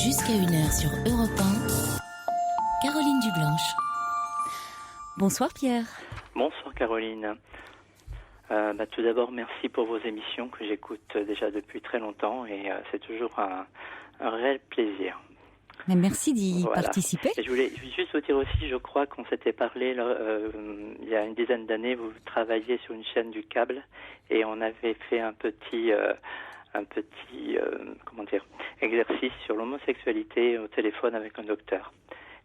Jusqu'à 1h sur Europe 1, Caroline Dublanche. Bonsoir Pierre. Bonsoir Caroline. Tout d'abord, merci pour vos émissions que j'écoute déjà depuis très longtemps et c'est toujours un réel plaisir. Mais merci d'y participer. Et je voulais juste vous dire aussi, je crois qu'on s'était parlé il y a une dizaine d'années, vous travailliez sur une chaîne du câble et on avait fait un petit exercice sur l'homosexualité au téléphone avec un docteur.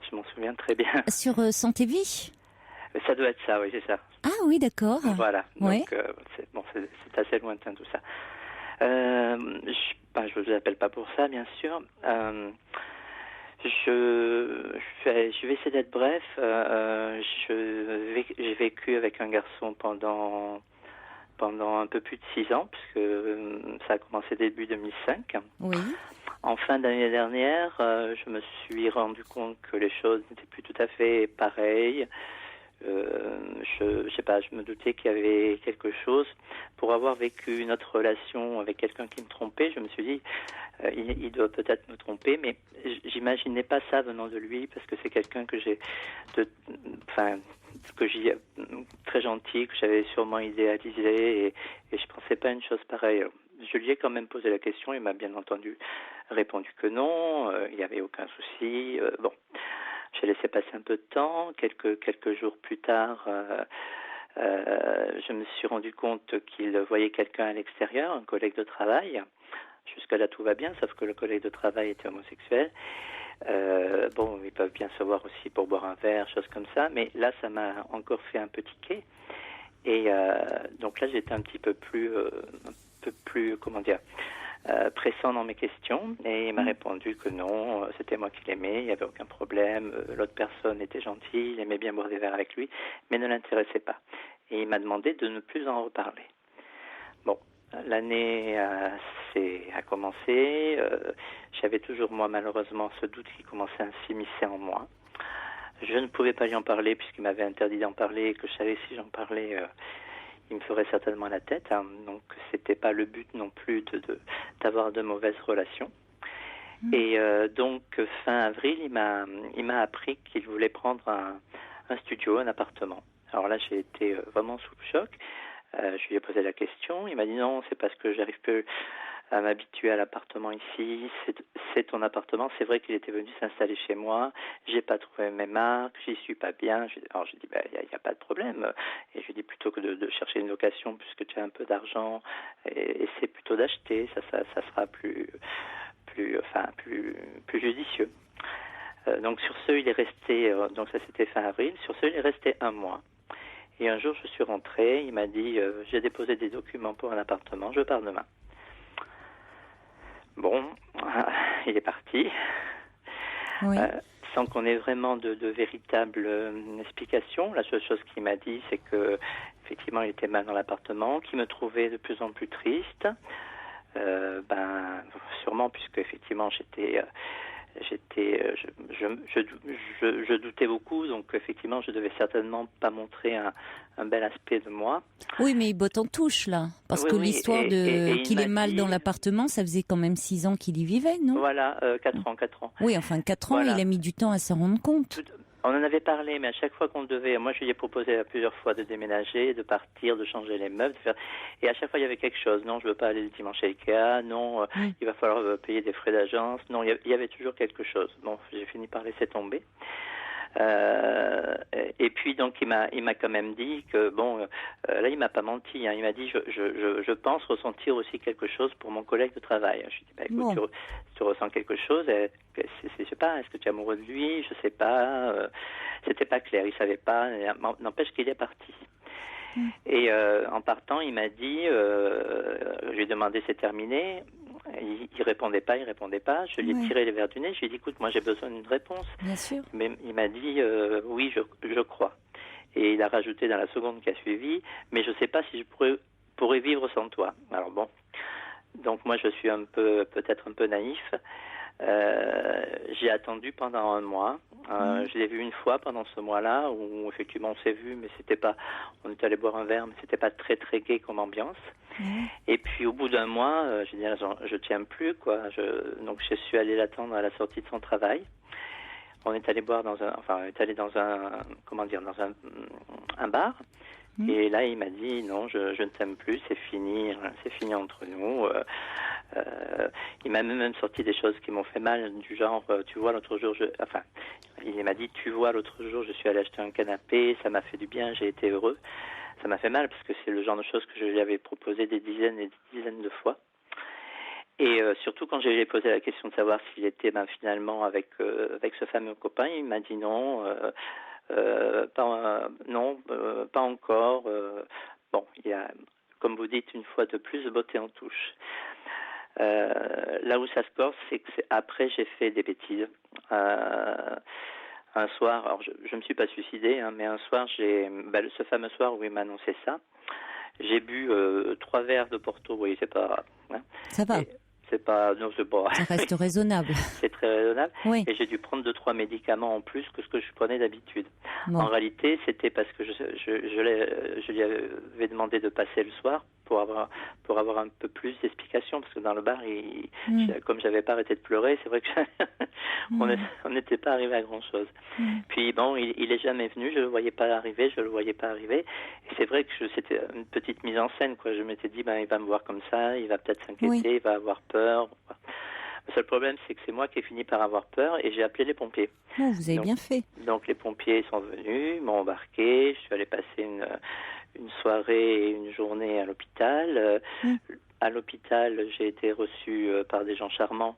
Je m'en souviens très bien. Sur Santé Vie ? Ça doit être ça, oui, c'est ça. Ah oui, d'accord. Voilà, ouais. Donc c'est assez lointain tout ça. Je vous appelle pas pour ça, bien sûr. Je vais essayer d'être bref. J'ai vécu avec un garçon pendant un peu plus de 6 ans, puisque ça a commencé début 2005. Oui. En fin d'année dernière, je me suis rendu compte que les choses n'étaient plus tout à fait pareilles. Je me doutais qu'il y avait quelque chose. Pour avoir vécu une autre relation avec quelqu'un qui me trompait, je me suis dit, il doit peut-être me tromper, mais j'imaginais pas ça venant de lui, parce que c'est quelqu'un que j'ai très gentil, que j'avais sûrement idéalisé, et je pensais pas à une chose pareille. Je lui ai quand même posé la question, il m'a bien entendu répondu que non, il n'y avait aucun souci. J'ai laissé passer un peu de temps. Quelques jours plus tard, je me suis rendu compte qu'il voyait quelqu'un à l'extérieur, un collègue de travail. Jusque-là, tout va bien, sauf que le collègue de travail était homosexuel. Ils peuvent bien se voir aussi pour boire un verre, choses comme ça. Mais là, ça m'a encore fait un peu tiquer. Et donc là, j'étais un peu plus, pressant dans mes questions, et il m'a répondu que non, c'était moi qui l'aimais, il n'y avait aucun problème, l'autre personne était gentille, il aimait bien boire des verres avec lui, mais ne l'intéressait pas. Et il m'a demandé de ne plus en reparler. Bon, l'année a commencé, j'avais toujours moi malheureusement ce doute qui commençait à s'immiscer en moi. Je ne pouvais pas lui en parler puisqu'il m'avait interdit d'en parler, et que je savais que si j'en parlais, il me ferait certainement la tête, hein. Donc c'était pas le but non plus d'avoir de mauvaises relations. Et donc fin avril, il m'a appris qu'il voulait prendre un studio, un appartement. Alors là, j'ai été vraiment sous le choc. Je lui ai posé la question. Il m'a dit non, c'est parce que j'arrive plus à m'habituer à l'appartement ici. C'est ton appartement. C'est vrai qu'il était venu s'installer chez moi. J'ai pas trouvé mes marques. J'y suis pas bien. Alors j'ai dit il y a pas de problème. Et je lui ai dit plutôt que de chercher une location puisque tu as un peu d'argent, et c'est plutôt d'acheter. Ça sera plus judicieux. Donc sur ce, il est resté. Donc ça c'était fin avril. Sur ce, il est resté 1 mois. Et un jour, je suis rentré. Il m'a dit j'ai déposé des documents pour un appartement. Je pars demain. Bon, il est parti, oui. Sans qu'on ait vraiment de véritables explications. La seule chose qu'il m'a dit, c'est que effectivement, il était mal dans l'appartement, qu'il me trouvait de plus en plus triste. Sûrement, puisque effectivement, je doutais beaucoup, donc effectivement, je devais certainement pas montrer un bel aspect de moi. Oui, mais il botte en touche, là. Parce que l'histoire qu'il est mal dans l'appartement, ça faisait quand même 6 ans qu'il y vivait, non ? Voilà, 4 ans. Oui, enfin, 4 ans, voilà. Il a mis du temps à s'en rendre compte. On en avait parlé, mais à chaque fois qu'on devait... Moi, je lui ai proposé plusieurs fois de déménager, de partir, de changer les meubles, et à chaque fois, il y avait quelque chose. Non, je veux pas aller le dimanche à Ikea. Non, il va falloir payer des frais d'agence. Non, il y avait toujours quelque chose. Bon, j'ai fini par laisser tomber. Et puis donc il m'a quand même dit que là il m'a pas menti, hein. Il m'a dit je pense ressentir aussi quelque chose pour mon collègue de travail. Je lui ai dit écoute, tu ressens quelque chose, je sais pas, est-ce que tu es amoureux de lui, je sais pas, c'était pas clair, il savait pas, n'empêche qu'il est parti. Et en partant, il m'a dit, je lui ai demandé c'est terminé. Il répondait pas. Je lui ai tiré les verres du nez. Je lui ai dit écoute, moi j'ai besoin d'une réponse. Bien sûr. Mais il m'a dit oui, je crois. Et il a rajouté dans la seconde qui a suivi, mais je sais pas si je pourrais vivre sans toi. Alors bon, donc moi je suis peut-être un peu naïf. J'ai attendu pendant un mois. Je l'ai vu une fois pendant ce mois-là où effectivement on s'est vu, mais c'était pas. On est allé boire un verre, mais c'était pas très très gai comme ambiance. Et puis au bout d'un mois, j'ai dit je tiens plus quoi. Donc je suis allé l'attendre à la sortie de son travail. On est allé boire dans un bar. Et là, il m'a dit non, je ne t'aime plus, c'est fini entre nous. Il m'a même sorti des choses qui m'ont fait mal, du genre, tu vois, l'autre jour, il m'a dit, tu vois, l'autre jour, je suis allé acheter un canapé, ça m'a fait du bien, j'ai été heureux. Ça m'a fait mal parce que c'est le genre de choses que je lui avais proposé des dizaines et des dizaines de fois. Et surtout quand je lui ai posé la question de savoir s'il était finalement avec ce fameux copain, il m'a dit non. Pas encore. Bon, il y a, comme vous dites, une fois de plus, beauté en touche. Là où ça se corse, c'est que après j'ai fait des bêtises. Un soir, alors je me suis pas suicidé, hein, mais un soir, ce fameux soir où il m'a annoncé ça, j'ai bu 3 verres de Porto. Oui, c'est pas. Hein, ça va. C'est pas, non, c'est pas. Ça reste raisonnable. C'est très raisonnable. Oui. Et j'ai dû prendre 2-3 médicaments en plus que ce que je prenais d'habitude. Bon. En réalité, c'était parce que je lui avais demandé de passer le soir pour avoir un peu plus d'explications, parce que dans le bar, comme j'avais pas arrêté de pleurer, c'est vrai que on n'était pas arrivé à grand chose. Puis bon, il est jamais venu, je le voyais pas arriver. Et c'est vrai que c'était une petite mise en scène, quoi. Je m'étais dit, il va me voir comme ça, il va peut-être s'inquiéter, il va avoir peur. Le seul problème, c'est que c'est moi qui ai fini par avoir peur et j'ai appelé les pompiers. Oh, vous avez bien fait. Donc les pompiers sont venus, m'ont embarqué, je suis allé passer une soirée et une journée à l'hôpital. À l'hôpital, j'ai été reçu par des gens charmants,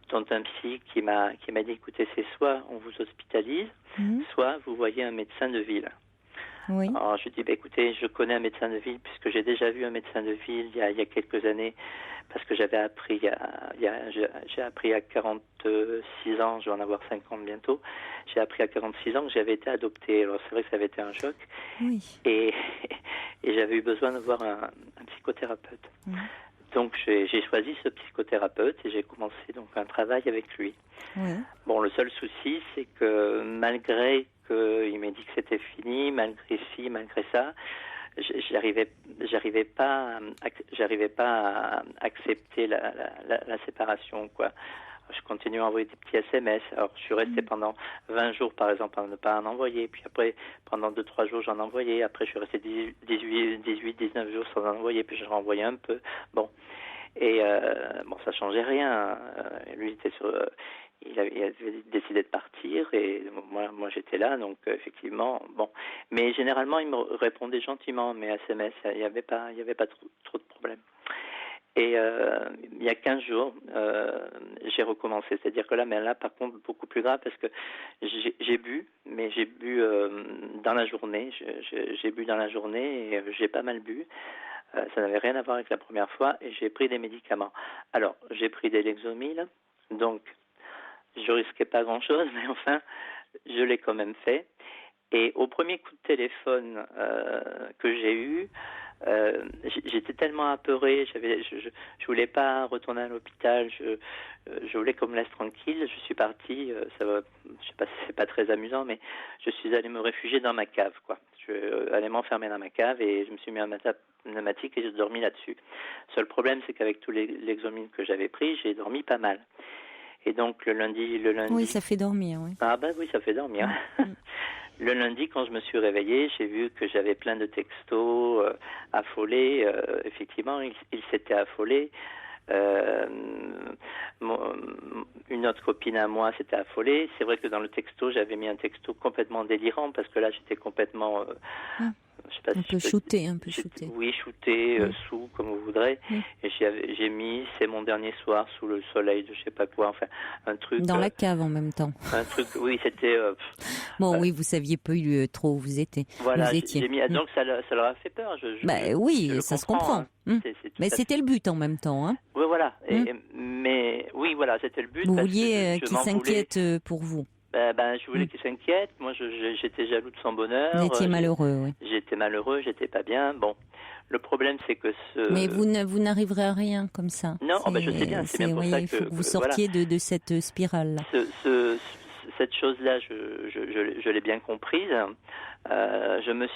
dont un psy qui m'a dit, écoutez, c'est soit on vous hospitalise, soit vous voyez un médecin de ville. Oui. Alors je dis, écoutez, je connais un médecin de ville puisque j'ai déjà vu un médecin de ville il y a quelques années, parce que j'avais appris j'ai appris à 46 ans, je vais en avoir 50 bientôt, j'ai appris à 46 ans que j'avais été adopté. Alors c'est vrai que ça avait été un choc. Oui. Et j'avais eu besoin de voir un psychothérapeute. Donc j'ai choisi ce psychothérapeute et j'ai commencé donc un travail avec lui. Oui. Bon, le seul souci, c'est que malgré qu'il m'ait dit que c'était fini, malgré ci, malgré ça, j'arrivais pas à accepter la séparation, quoi. Je continue à envoyer des petits SMS. Alors, je suis resté pendant 20 jours, par exemple, à ne pas en envoyer. Puis après, pendant 2-3 jours, j'en envoyais. Après, je suis resté 18-19 jours sans en envoyer. Puis je renvoyais un peu. Bon. Et ça changeait rien. Lui, il avait décidé de partir et moi j'étais là, donc effectivement, bon. Mais généralement, il me répondait gentiment, mes SMS, il n'y avait pas trop de problèmes. Et il y a 15 jours, j'ai recommencé. C'est-à-dire que là, par contre, beaucoup plus grave, parce que j'ai bu, mais j'ai bu dans la journée. J'ai bu dans la journée et j'ai pas mal bu. Ça n'avait rien à voir avec la première fois et j'ai pris des médicaments. Alors, j'ai pris des Lexomil, donc je risquais pas grand-chose, mais enfin, je l'ai quand même fait. Et au premier coup de téléphone que j'ai eu, j'étais tellement apeuré, je voulais pas retourner à l'hôpital, je voulais qu'on me laisse tranquille. Je suis parti, je sais pas si c'est pas très amusant, mais je suis allé me réfugier dans ma cave, quoi. Je suis allé m'enfermer dans ma cave et je me suis mis un matelas pneumatique et j'ai dormi là-dessus. Seul problème, c'est qu'avec tous les Lexomil que j'avais pris, j'ai dormi pas mal. Et donc le lundi. Oui, ça fait dormir, oui. Ah oui, ça fait dormir. Le lundi, quand je me suis réveillé, j'ai vu que j'avais plein de textos affolés. Effectivement, il s'était affolé. Une autre copine à moi s'était affolée. C'est vrai que dans le texto, j'avais mis un texto complètement délirant parce que là, j'étais complètement... je sais pas un peu shooté. Oui, shooté, sous, comme vous voudrez. Et j'ai mis « C'est mon dernier soir sous le soleil » de je sais pas quoi. Enfin, un truc... Dans la cave en même temps. Un truc, oui, c'était... oui, vous saviez pas trop où vous étiez. Voilà, vous étiez. J'ai mis... Donc ça leur a fait peur. Oui, ça se comprend. Mais c'était le but en même temps. Hein. Oui, voilà. Mais oui, voilà, c'était le but. Vous vouliez qu'ils s'inquiètent pour vous. Je voulais qu'il s'inquiète. Moi, j'étais jaloux de son bonheur. Vous étiez malheureux, oui. J'étais malheureux, j'étais pas bien. Bon, le problème, c'est que Mais vous n'arriverez à rien comme ça. Non, je sais bien. C'est bien pour ça il faut que vous sortiez de cette spirale-là. Cette chose-là, je l'ai bien comprise. Je me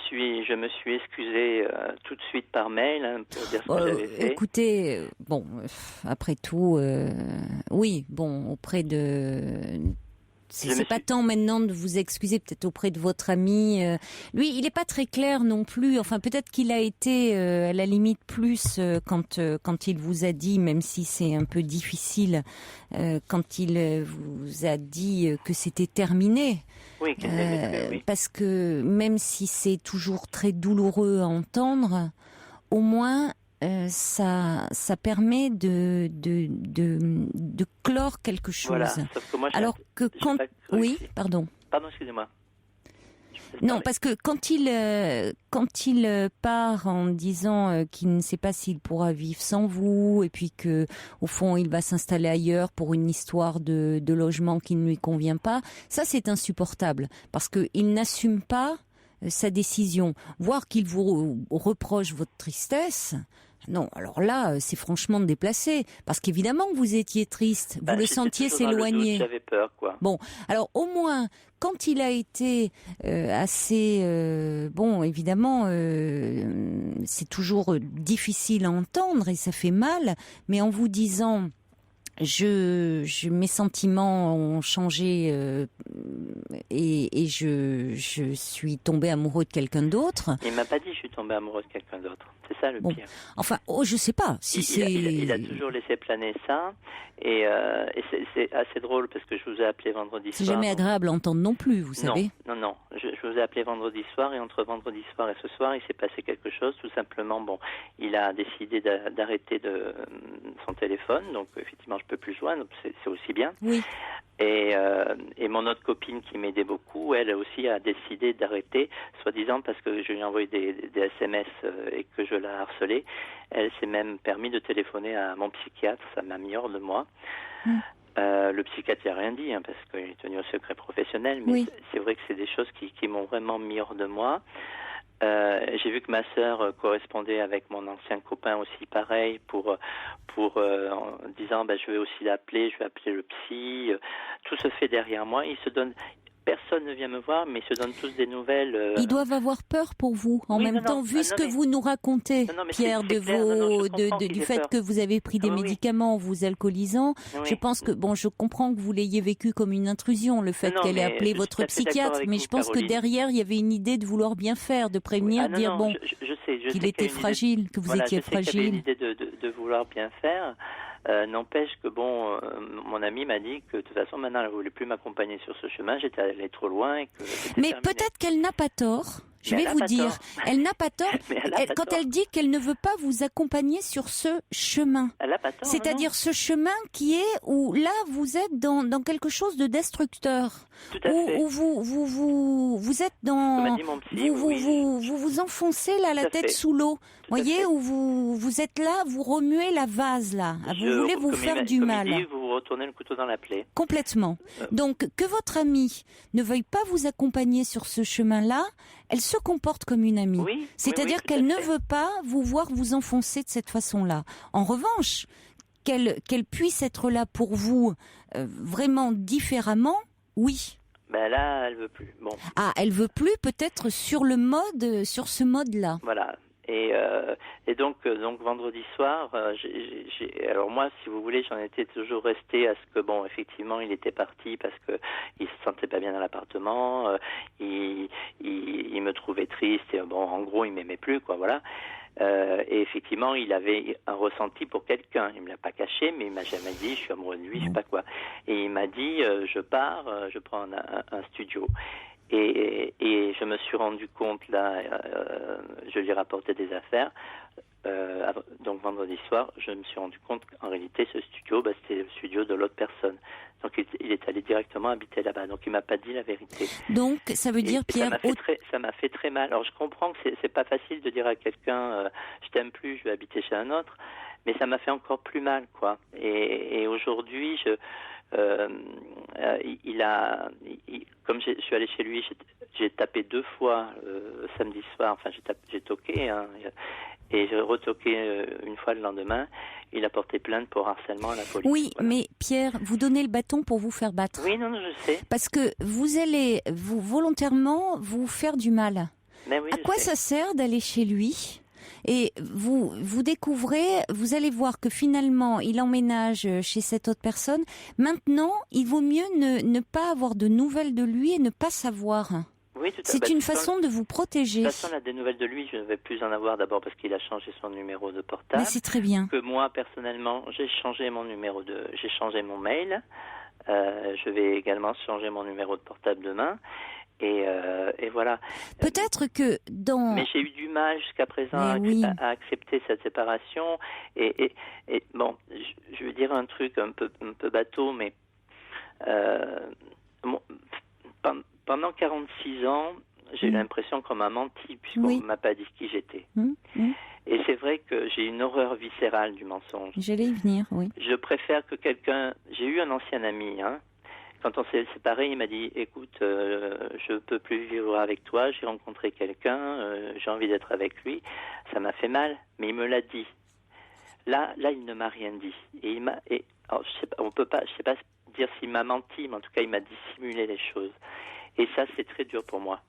suis excusé tout de suite par mail pour dire ce que j'avais fait. Écoutez, après tout, oui, auprès de... C'est pas tant maintenant de vous excuser, peut-être auprès de votre ami. Lui, il n'est pas très clair non plus. Enfin, peut-être qu'il a été à la limite plus quand il vous a dit, même si c'est un peu difficile, quand il vous a dit que c'était terminé. Oui, oui. Parce que même si c'est toujours très douloureux à entendre, au moins ça permet de clore quelque chose. Voilà, sauf que moi, alors que quand... Oui, pardon. Pardon, excusez-moi. Non, parce que quand il part en disant qu'il ne sait pas s'il pourra vivre sans vous, et puis que au fond il va s'installer ailleurs pour une histoire de logement qui ne lui convient pas, ça c'est insupportable, parce que il n'assume pas sa décision. Voir qu'il vous reproche votre tristesse, non, alors là, c'est franchement déplacé. Parce qu'évidemment que vous étiez triste, vous le sentiez s'éloigner. J'avais peur, quoi. Bon, alors au moins, quand il a été assez... évidemment, c'est toujours difficile à entendre et ça fait mal, mais en vous disant... mes sentiments ont changé et je suis tombée amoureux de quelqu'un d'autre. Il m'a pas dit je suis tombée amoureux de quelqu'un d'autre. C'est ça le pire. Enfin, je sais pas. Si il a toujours laissé planer ça et c'est assez drôle parce que je vous ai appelé vendredi soir. C'est jamais agréable à entendre non plus, vous savez. Non. Je vous ai appelé vendredi soir et entre vendredi soir et ce soir, il s'est passé quelque chose. Tout simplement, il a décidé d'arrêter son téléphone. Donc effectivement, je peux plus joindre. C'est aussi bien. Oui. Et mon autre copine qui m'aidait beaucoup, elle aussi a décidé d'arrêter, soi-disant parce que je lui ai envoyé des SMS et que je la harcelais. Elle s'est même permis de téléphoner à mon psychiatre, ça m'a mis hors de moi. Le psychiatre n'a rien dit, parce qu'il est tenu au secret professionnel, mais c'est vrai que c'est des choses qui m'ont vraiment mis hors de moi. J'ai vu que ma sœur correspondait avec mon ancien copain aussi pareil pour en disant je vais aussi l'appeler, je vais appeler le psy. Tout se fait derrière moi. Personne ne vient me voir, mais ils se donnent tous des nouvelles. Ils doivent avoir peur pour vous. En même temps, vu ce que vous nous racontez, Pierre, du fait que vous avez pris des médicaments vous alcoolisant, je pense que, je comprends que vous l'ayez vécu comme une intrusion, le fait qu'elle ait appelé votre psychiatre, mais je pense que derrière, il y avait une idée de vouloir bien faire, de prévenir, qu'il était fragile, que vous étiez fragile. Qu'il y avait une idée de vouloir bien faire. N'empêche que mon ami m'a dit que de toute façon maintenant elle ne voulait plus m'accompagner sur ce chemin, j'étais allé trop loin et que mais terminé. Peut-être qu'elle n'a pas tort. Je vais vous dire, elle n'a pas tort quand elle dit qu'elle ne veut pas vous accompagner sur ce chemin. Elle n'a pas tort. C'est-à-dire ce chemin qui est où là vous êtes dans quelque chose de destructeur. Tout à fait. Où vous êtes dans vous enfoncez là la tête sous l'eau. Voyez où vous êtes là, vous remuez la vase là. Vous voulez vous faire du mal. Vous retournez le couteau dans la plaie. Complètement. Donc que votre amie ne veuille pas vous accompagner sur ce chemin-là, elle se comporte comme une amie. C'est-à-dire qu'elle ne veut pas vous voir vous enfoncer de cette façon-là. En revanche, qu'elle puisse être là pour vous vraiment différemment, oui. Là, elle veut plus. Bon. Ah, elle veut plus peut-être sur ce mode-là. Voilà. Et donc vendredi soir, alors moi, si vous voulez, j'en étais toujours resté à ce que effectivement, il était parti parce que il se sentait pas bien dans l'appartement, il me trouvait triste et en gros, il m'aimait plus, quoi, voilà. Et effectivement, il avait un ressenti pour quelqu'un. Il me l'a pas caché, mais il m'a jamais dit je suis amoureux de lui, je sais pas quoi. Et il m'a dit je pars, je prends un studio. Et je me suis rendu compte là, je lui ai rapporté des affaires. Donc vendredi soir, je me suis rendu compte qu'en réalité, ce studio, c'était le studio de l'autre personne. Donc il est allé directement habiter là-bas. Donc il m'a pas dit la vérité. Donc ça veut dire, Pierre, ça m'a fait très mal. Alors je comprends que c'est pas facile de dire à quelqu'un je t'aime plus, je vais habiter chez un autre, mais ça m'a fait encore plus mal, quoi. Et aujourd'hui, Comme je suis allé chez lui, j'ai tapé 2 fois samedi soir, enfin j'ai toqué, hein, et j'ai retoqué une fois le lendemain. Il a porté plainte pour harcèlement à la police. Oui, voilà. Mais Pierre, vous donnez le bâton pour vous faire battre. Oui, non, je sais. Parce que vous allez volontairement vous faire du mal. Mais oui, à quoi ça sert d'aller chez lui ? Et vous découvrez, vous allez voir que finalement, il emménage chez cette autre personne. Maintenant, il vaut mieux ne pas avoir de nouvelles de lui et ne pas savoir. Oui, c'est une façon de vous protéger. De toute façon, là, des nouvelles de lui, je ne vais plus en avoir, d'abord parce qu'il a changé son numéro de portable. Mais c'est très bien. Que moi, personnellement, j'ai changé mon j'ai changé mon mail. Je vais également changer mon numéro de portable demain. Et voilà. Peut-être que Mais j'ai eu du mal jusqu'à présent à accepter cette séparation. Et bon, je veux dire un truc un peu bateau, mais pendant 46 ans, j'ai eu l'impression qu'on m'a menti puisqu'on ne m'a pas dit qui j'étais. Et c'est vrai que j'ai une horreur viscérale du mensonge. J'allais y venir, oui. Je préfère que quelqu'un... J'ai eu un ancien ami, hein. Quand on s'est séparés, il m'a dit « Écoute, je ne peux plus vivre avec toi, j'ai rencontré quelqu'un, j'ai envie d'être avec lui. » Ça m'a fait mal, mais il me l'a dit. Là, il ne m'a rien dit. Et alors, je sais pas dire s'il m'a menti, mais en tout cas, il m'a dissimulé les choses. Et ça, c'est très dur pour moi.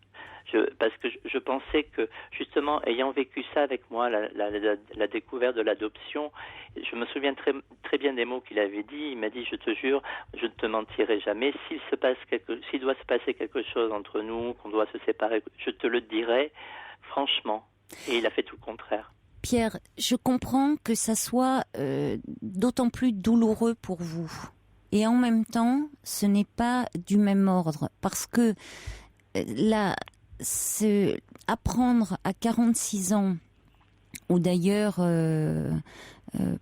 Parce que je pensais que, justement, ayant vécu ça avec moi, la découverte de l'adoption, je me souviens très, très bien des mots qu'il avait dit. Il m'a dit, je te jure, je ne te mentirai jamais. S'il doit se passer quelque chose entre nous, qu'on doit se séparer, je te le dirai, franchement. Et il a fait tout le contraire. Pierre, je comprends que ça soit d'autant plus douloureux pour vous. Et en même temps, ce n'est pas du même ordre. Parce que là, apprendre à 46 ans, ou d'ailleurs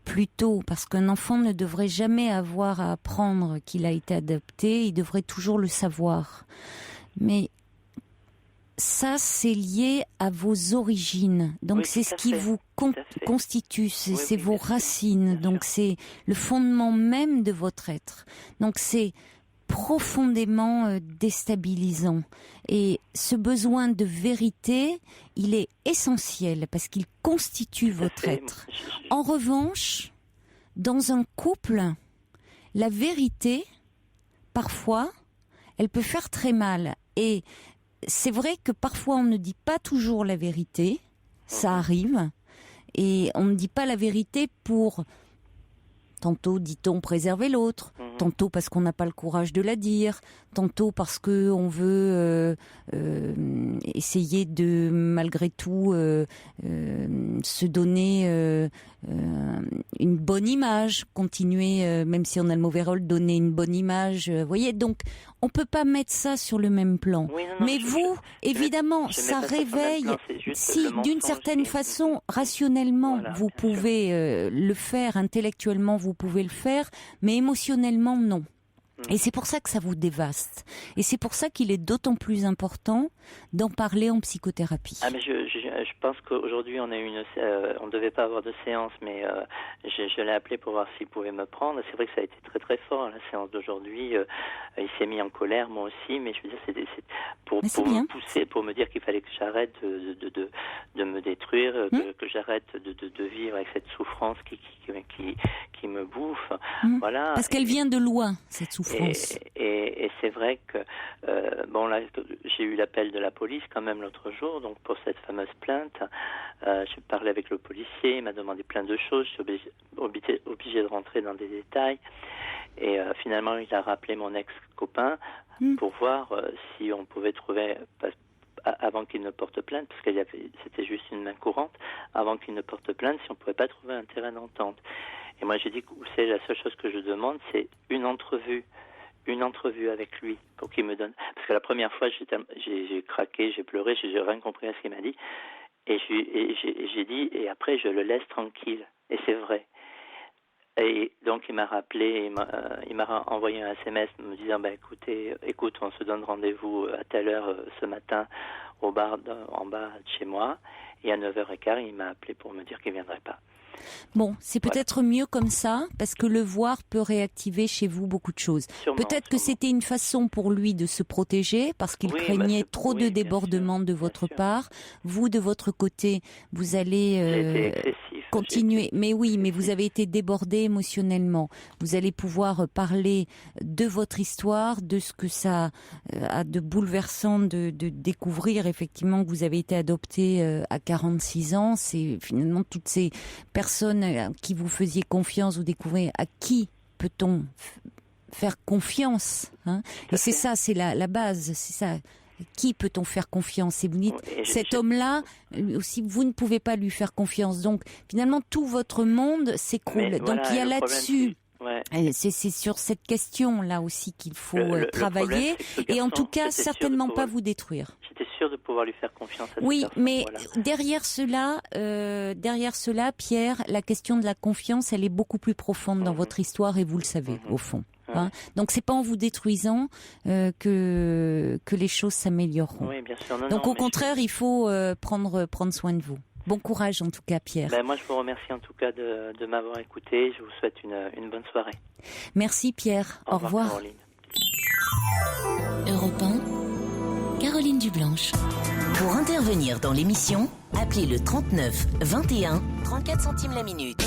plus tôt, parce qu'un enfant ne devrait jamais avoir à apprendre qu'il a été adopté, il devrait toujours le savoir. Mais ça, c'est lié à vos origines. Donc, c'est ce qui vous constitue, c'est vos racines. Donc, c'est le fondement même de votre être. Donc, c'est profondément déstabilisant. Et ce besoin de vérité, il est essentiel parce qu'il constitue votre être. En revanche, dans un couple, la vérité, parfois, elle peut faire très mal. Et c'est vrai que parfois, on ne dit pas toujours la vérité. Ça arrive. Et on ne dit pas la vérité pour... Tantôt, dit-on, préserver l'autre. Tantôt parce qu'on n'a pas le courage de la dire. Tantôt parce qu'on veut essayer de, malgré tout, se donner une bonne image. Continuer, même si on a le mauvais rôle, donner une bonne image. Vous voyez, donc, on ne peut pas mettre ça sur le même plan. Oui, mais vous, évidemment, ça réveille. Si, d'une certaine façon, rationnellement, vous pouvez le faire, intellectuellement, vous pouvez le faire, mais émotionnellement, non. Et c'est pour ça que ça vous dévaste. Et c'est pour ça qu'il est d'autant plus important d'en parler en psychothérapie. Ah, mais je pense qu'aujourd'hui, on ne devait pas avoir de séance, mais je l'ai appelé pour voir s'il pouvait me prendre. C'est vrai que ça a été très très fort, la séance d'aujourd'hui. Il s'est mis en colère, moi aussi, mais je veux dire, c'est pour me pousser, pour me dire qu'il fallait que j'arrête de me détruire, que j'arrête de vivre avec cette souffrance qui me bouffe. Voilà. Parce qu'elle vient de loin, cette souffrance. Et c'est vrai que bon, là, j'ai eu l'appel de la police quand même l'autre jour, donc pour cette fameuse plainte. J'ai parlé avec le policier, il m'a demandé plein de choses, je suis obligé de rentrer dans des détails. Et finalement, il a rappelé mon ex-copain pour voir si on pouvait trouver, avant qu'il ne porte plainte, parce que c'était juste une main courante, avant qu'il ne porte plainte, si on ne pouvait pas trouver un terrain d'entente. Et moi, j'ai dit que c'est la seule chose que je demande, c'est une entrevue avec lui pour qu'il me donne. Parce que la première fois, j'ai craqué, j'ai pleuré, j'ai rien compris à ce qu'il m'a dit. Et j'ai dit, et après, je le laisse tranquille. Et c'est vrai. Et donc, il m'a rappelé, il m'a envoyé un SMS me disant, écoute, on se donne rendez-vous à telle heure ce matin au bar en bas de chez moi. Et à 9h15, il m'a appelé pour me dire qu'il ne viendrait pas. Bon, c'est peut-être mieux comme ça, parce que le voir peut réactiver chez vous beaucoup de choses. Peut-être que c'était une façon pour lui de se protéger, parce qu'il craignait trop de débordements de votre part. Vous, de votre côté, vous allez continuer. Mais oui, mais vous avez été débordé émotionnellement. Vous allez pouvoir parler de votre histoire, de ce que ça a de bouleversant de découvrir effectivement que vous avez été adopté à 46 ans. C'est finalement toutes ces personnes à qui vous faisiez confiance, vous découvrez à qui peut-on faire confiance, hein. Et c'est ça, c'est la base, c'est ça. Qui peut-on faire confiance? Et vous dites, cet homme-là, aussi, vous ne pouvez pas lui faire confiance. Donc, finalement, tout votre monde s'écroule. Donc, il y a là-dessus... C'est sur cette question-là aussi qu'il faut travailler. Et en tout cas, certainement pas vous détruire. J'étais sûre de pouvoir lui faire confiance à Oui, mais derrière cela, Pierre, la question de la confiance, elle est beaucoup plus profonde dans votre histoire et vous le savez, au fond. Hein. Donc c'est pas en vous détruisant que les choses s'amélioreront. Oui, bien sûr. Donc au contraire, il faut prendre soin de vous. Bon courage en tout cas, Pierre. Moi, je vous remercie en tout cas de m'avoir écouté. Je vous souhaite une bonne soirée. Merci Pierre. Au revoir. Caroline. Europe 1, Caroline Dublanche. Pour intervenir dans l'émission, appelez le 39 21 34 centimes la minute.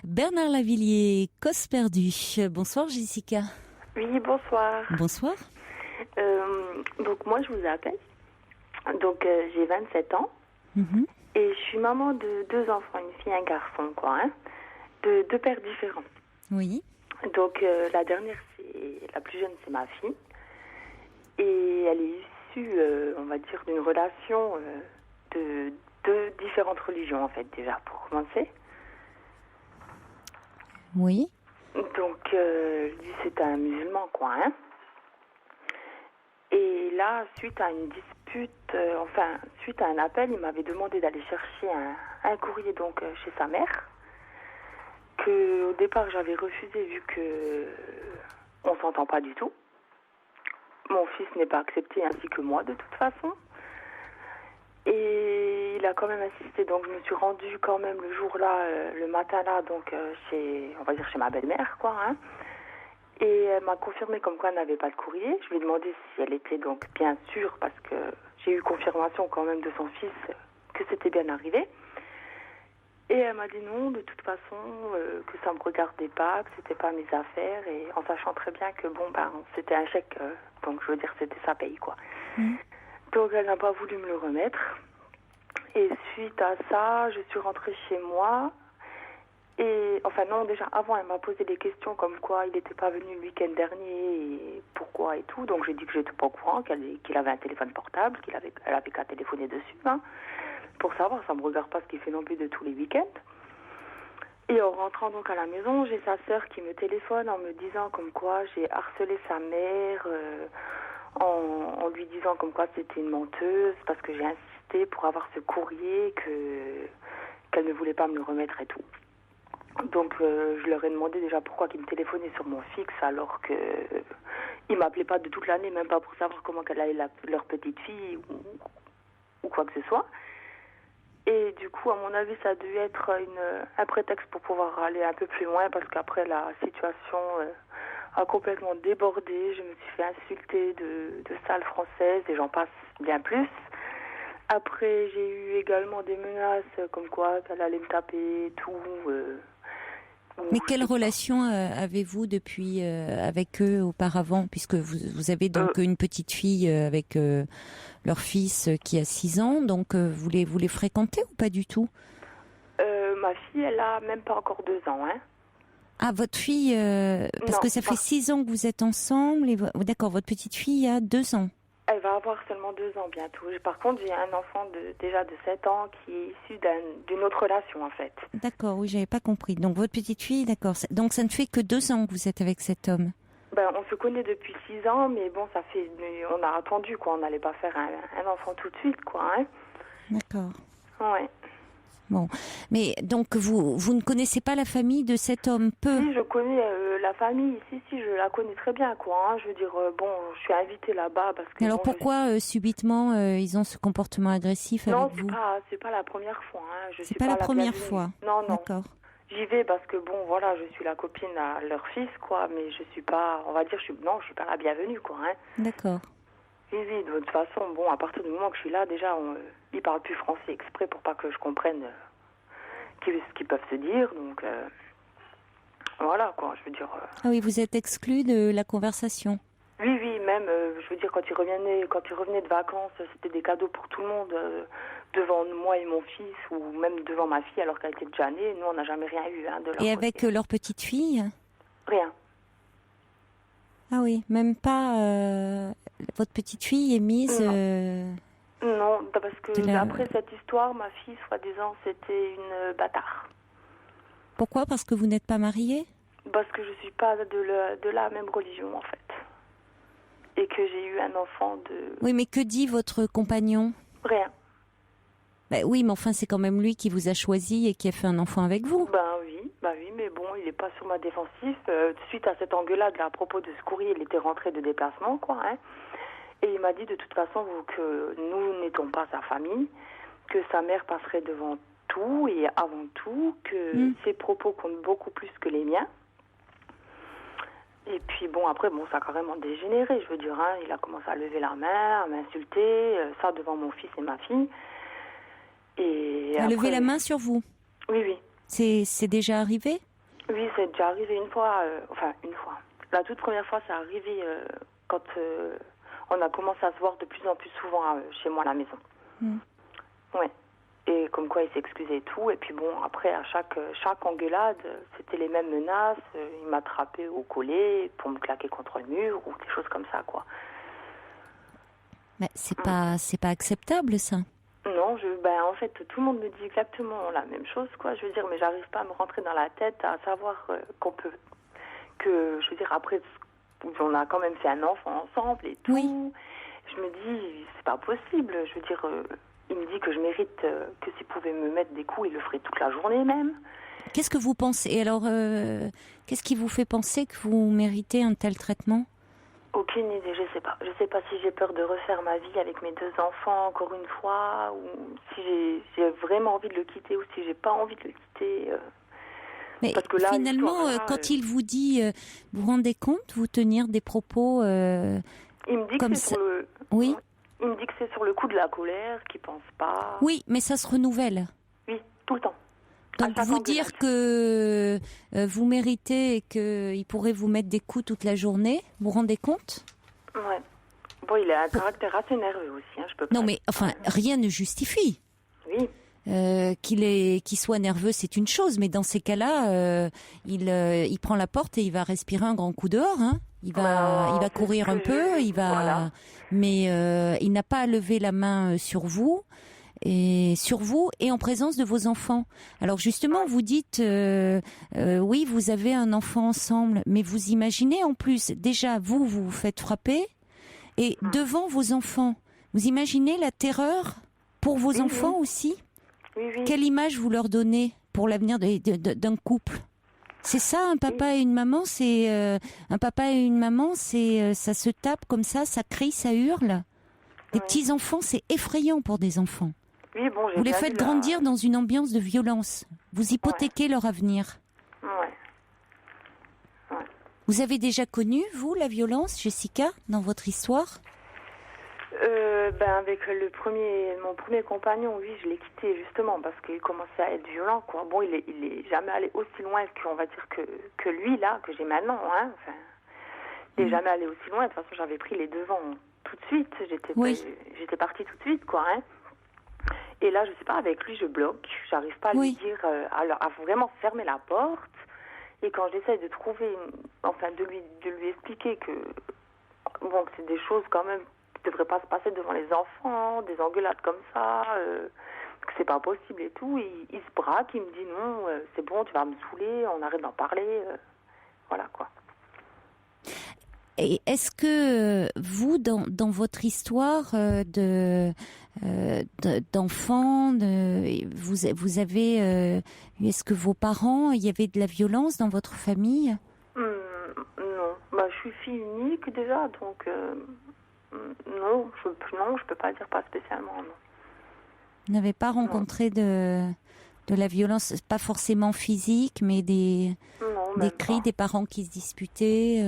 Bernard Lavillier, Cause perdue. Bonsoir Jessica. Oui, bonsoir. Bonsoir. Donc moi je vous appelle. Donc j'ai 27 ans et je suis maman de 2 enfants, une fille et un garçon, quoi, hein, de 2 pères différents. Oui. Donc la dernière, la plus jeune, c'est ma fille et elle est issue, on va dire, d'une relation de 2 différentes religions en fait déjà pour commencer. Oui. Donc lui c'est un musulman, quoi, hein. Et là, suite à une dispute, suite à un appel, il m'avait demandé d'aller chercher un courrier donc chez sa mère, que au départ j'avais refusé vu que on s'entend pas du tout. Mon fils n'est pas accepté ainsi que moi de toute façon. Et il a quand même insisté, donc je me suis rendue quand même le jour-là, le matin-là, donc chez ma belle-mère, quoi, hein. Et elle m'a confirmé comme quoi elle n'avait pas de courrier. Je lui ai demandé si elle était donc bien sûre, parce que j'ai eu confirmation quand même de son fils que c'était bien arrivé. Et elle m'a dit non, de toute façon, que ça ne me regardait pas, que c'était pas mes affaires, et en sachant très bien que c'était un chèque, donc je veux dire c'était sa paye, quoi. Donc elle n'a pas voulu me le remettre. Et suite à ça, je suis rentrée chez moi. Et déjà avant elle m'a posé des questions comme quoi il n'était pas venu le week-end dernier et pourquoi et tout. Donc j'ai dit que j'étais pas au courant, qu'il avait un téléphone portable, elle avait qu'à téléphoner dessus, hein, pour savoir. Ça me regarde pas ce qu'il fait non plus de tous les week-ends. Et en rentrant donc à la maison, j'ai sa sœur qui me téléphone en me disant comme quoi j'ai harcelé sa mère, en lui disant comme quoi c'était une menteuse parce que j'ai insisté pour avoir ce courrier, qu'elle ne voulait pas me le remettre et tout. Donc je leur ai demandé déjà pourquoi ils me téléphonaient sur mon fixe alors que ils m'appelaient pas de toute l'année, même pas pour savoir comment qu'elle allait leur petite fille ou quoi que ce soit. Et du coup, à mon avis, ça a dû être un prétexte pour pouvoir aller un peu plus loin, parce qu'après la situation a complètement débordé. Je me suis fait insulter de sale française et j'en passe bien plus. Après, j'ai eu également des menaces comme quoi qu'elle allait me taper et tout. Mais quelle relation avez-vous depuis avec eux auparavant, puisque vous avez donc une petite fille avec leur fils qui a 6 ans, donc vous les fréquentez ou pas du tout? Ma fille, elle a même pas encore 2 ans, hein. Ah, votre fille, parce non, que ça fait 6 ans que vous êtes ensemble, et d'accord, votre petite fille a 2 ans. Elle va avoir seulement 2 ans bientôt. Par contre, j'ai un enfant déjà de 7 ans qui est issu d'une autre relation, en fait. D'accord, oui, j'avais pas compris. Donc, votre petite fille, d'accord. Donc, ça ne fait que 2 ans que vous êtes avec cet homme. On se connaît depuis 6 ans, mais bon, on a attendu, quoi. On n'allait pas faire un enfant tout de suite, quoi, hein. D'accord. Ouais. Bon, mais donc vous ne connaissez pas la famille de cet homme, peu? Oui, je connais la famille. Si, je la connais très bien, quoi. Hein. Je veux dire, bon, je suis invitée là-bas parce que. Alors bon, pourquoi subitement ils ont ce comportement agressif non, avec vous? c'est pas la première fois. Hein. Je C'est suis pas la première bienvenue. fois. Non. D'accord. J'y vais parce que bon, voilà, je suis la copine à leur fils, quoi. Mais je suis pas, on va dire, je suis pas la bienvenue, quoi. Hein. D'accord. Oui, de toute façon, bon, à partir du moment que je suis là, déjà, ils parlent plus français exprès pour pas que je comprenne ce qu'ils peuvent se dire. Donc, voilà, quoi, je veux dire. Ah oui, vous êtes exclu de la conversation. Oui, même, je veux dire, quand ils revenaient de vacances, c'était des cadeaux pour tout le monde, devant moi et mon fils, ou même devant ma fille, alors qu'elle était déjà née. Nous, on n'a jamais rien eu, hein, de leur Et côté. avec leur petite fille? Rien. Ah oui, même pas votre petite fille est mise... Non, parce que la... après cette histoire, ma fille, soi-disant, c'était une bâtarde. Pourquoi? Parce que vous n'êtes pas mariée? Parce que je suis pas de la même religion, en fait. Et que j'ai eu un enfant de... Oui, mais que dit votre compagnon? Rien. Ben oui, mais enfin, c'est quand même lui qui vous a choisi et qui a fait un enfant avec vous. Oui, mais bon, il n'est pas sur ma défensive. Suite à cette engueulade là, à propos de ce courrier, il était rentré de déplacement, quoi, hein. Et il m'a dit de toute façon que nous n'étions pas sa famille, que sa mère passerait devant tout et avant tout, que ses propos comptent beaucoup plus que les miens. Et puis bon, après, ça a carrément dégénéré, je veux dire, hein. Il a commencé à lever la main, à m'insulter, ça devant mon fils et ma fille. Et a levé la main sur vous? Oui. C'est déjà arrivé? Oui, c'est déjà arrivé une fois. Une fois. La toute première fois, c'est arrivé quand on a commencé à se voir de plus en plus souvent chez moi à la maison. Ouais. Et comme quoi il s'excusait et tout. Et puis bon, après, à chaque engueulade, c'était les mêmes menaces. Il m'attrapait au collet pour me claquer contre le mur ou des choses comme ça, quoi. Mais c'est pas acceptable, ça. Non, en fait, tout le monde me dit exactement la même chose, quoi. Je veux dire, mais j'arrive pas à me rentrer dans la tête à savoir je veux dire, après, on a quand même fait un enfant ensemble et tout. Oui. Je me dis, c'est pas possible. Je veux dire, il me dit que je mérite, que s'il pouvait me mettre des coups, il le ferait toute la journée même. Qu'est-ce que vous pensez? Alors, qu'est-ce qui vous fait penser que vous méritez un tel traitement? Aucune idée, je sais pas. Je sais pas si j'ai peur de refaire ma vie avec mes 2 enfants encore une fois, ou si j'ai vraiment envie de le quitter, ou si j'ai pas envie de le quitter. Mais parce que là, finalement, quand il vous dit, vous vous rendez compte, vous tenir des propos il me dit comme que c'est ça? Oui. Il me dit que c'est sur le coup de la colère, qu'il pense pas. Oui, mais ça se renouvelle. Oui, tout le temps. Donc vous dire que vous méritez et qu'il pourrait vous mettre des coups toute la journée, vous vous rendez compte? Ouais. Bon, il a un caractère assez nerveux aussi, hein, je peux pas. Non, mais enfin, rien ne justifie. Oui. Qu'il soit nerveux, c'est une chose, mais dans ces cas-là, il prend la porte et il va respirer un grand coup dehors. Hein. Il va courir un peu, voilà. Mais il n'a pas à lever la main sur vous et en présence de vos enfants. Alors justement, vous dites oui, vous avez un enfant ensemble, mais vous imaginez en plus déjà vous vous faites frapper et devant vos enfants, vous imaginez la terreur pour vos enfants aussi? Oui. Quelle image vous leur donnez pour l'avenir d'un couple? C'est ça, un papa et une maman, c'est un papa et une maman, c'est ça se tape comme ça crie, ça hurle. Les petits enfants, c'est effrayant pour des enfants. Oui, bon, vous les faites grandir dans une ambiance de violence. Vous hypothéquez leur avenir. Ouais. Vous avez déjà connu, vous, la violence, Jessica, dans votre histoire? Avec mon premier compagnon, oui, je l'ai quitté justement parce qu'il commençait à être violent, quoi. Bon, il est jamais allé aussi loin qu'on va dire que lui là, que j'ai maintenant, hein. Enfin, il est jamais allé aussi loin. De toute façon, j'avais pris les devants tout de suite. J'étais partie tout de suite, quoi, hein. Et là, je sais pas, avec lui, je bloque. J'arrive pas à lui dire, à vraiment fermer la porte. Et quand j'essaie de trouver, de lui expliquer que c'est des choses quand même qui ne devraient pas se passer devant les enfants, des engueulades comme ça, que c'est pas possible et tout, il se braque, il me dit non, c'est bon, tu vas me saouler, on arrête d'en parler, voilà quoi. Et est-ce que vous, dans votre histoire d'enfant, vous avez, est-ce que vos parents, il y avait de la violence dans votre famille? Non, je suis fille unique déjà, donc non, je peux pas dire pas spécialement, non. Vous n'avez pas rencontré de la violence, pas forcément physique, mais des cris, des parents qui se disputaient?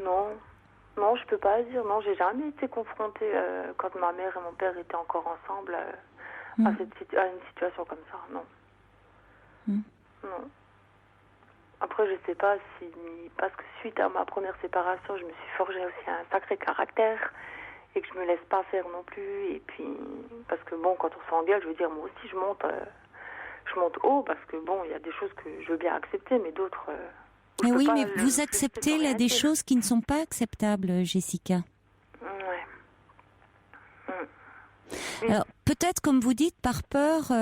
Non, je peux pas dire. Non, j'ai jamais été confrontée quand ma mère et mon père étaient encore ensemble à une situation comme ça. Non. Non. Après, je sais pas si, parce que suite à ma première séparation, je me suis forgé aussi un sacré caractère et que je me laisse pas faire non plus. Et puis, parce que bon, quand on s'engueule, je veux dire, moi aussi, je monte haut parce que bon, il y a des choses que je veux bien accepter, mais d'autres. Mais oui, mais vous acceptez là des choses qui ne sont pas acceptables, Jessica. Ouais. Alors, peut-être, comme vous dites, par peur,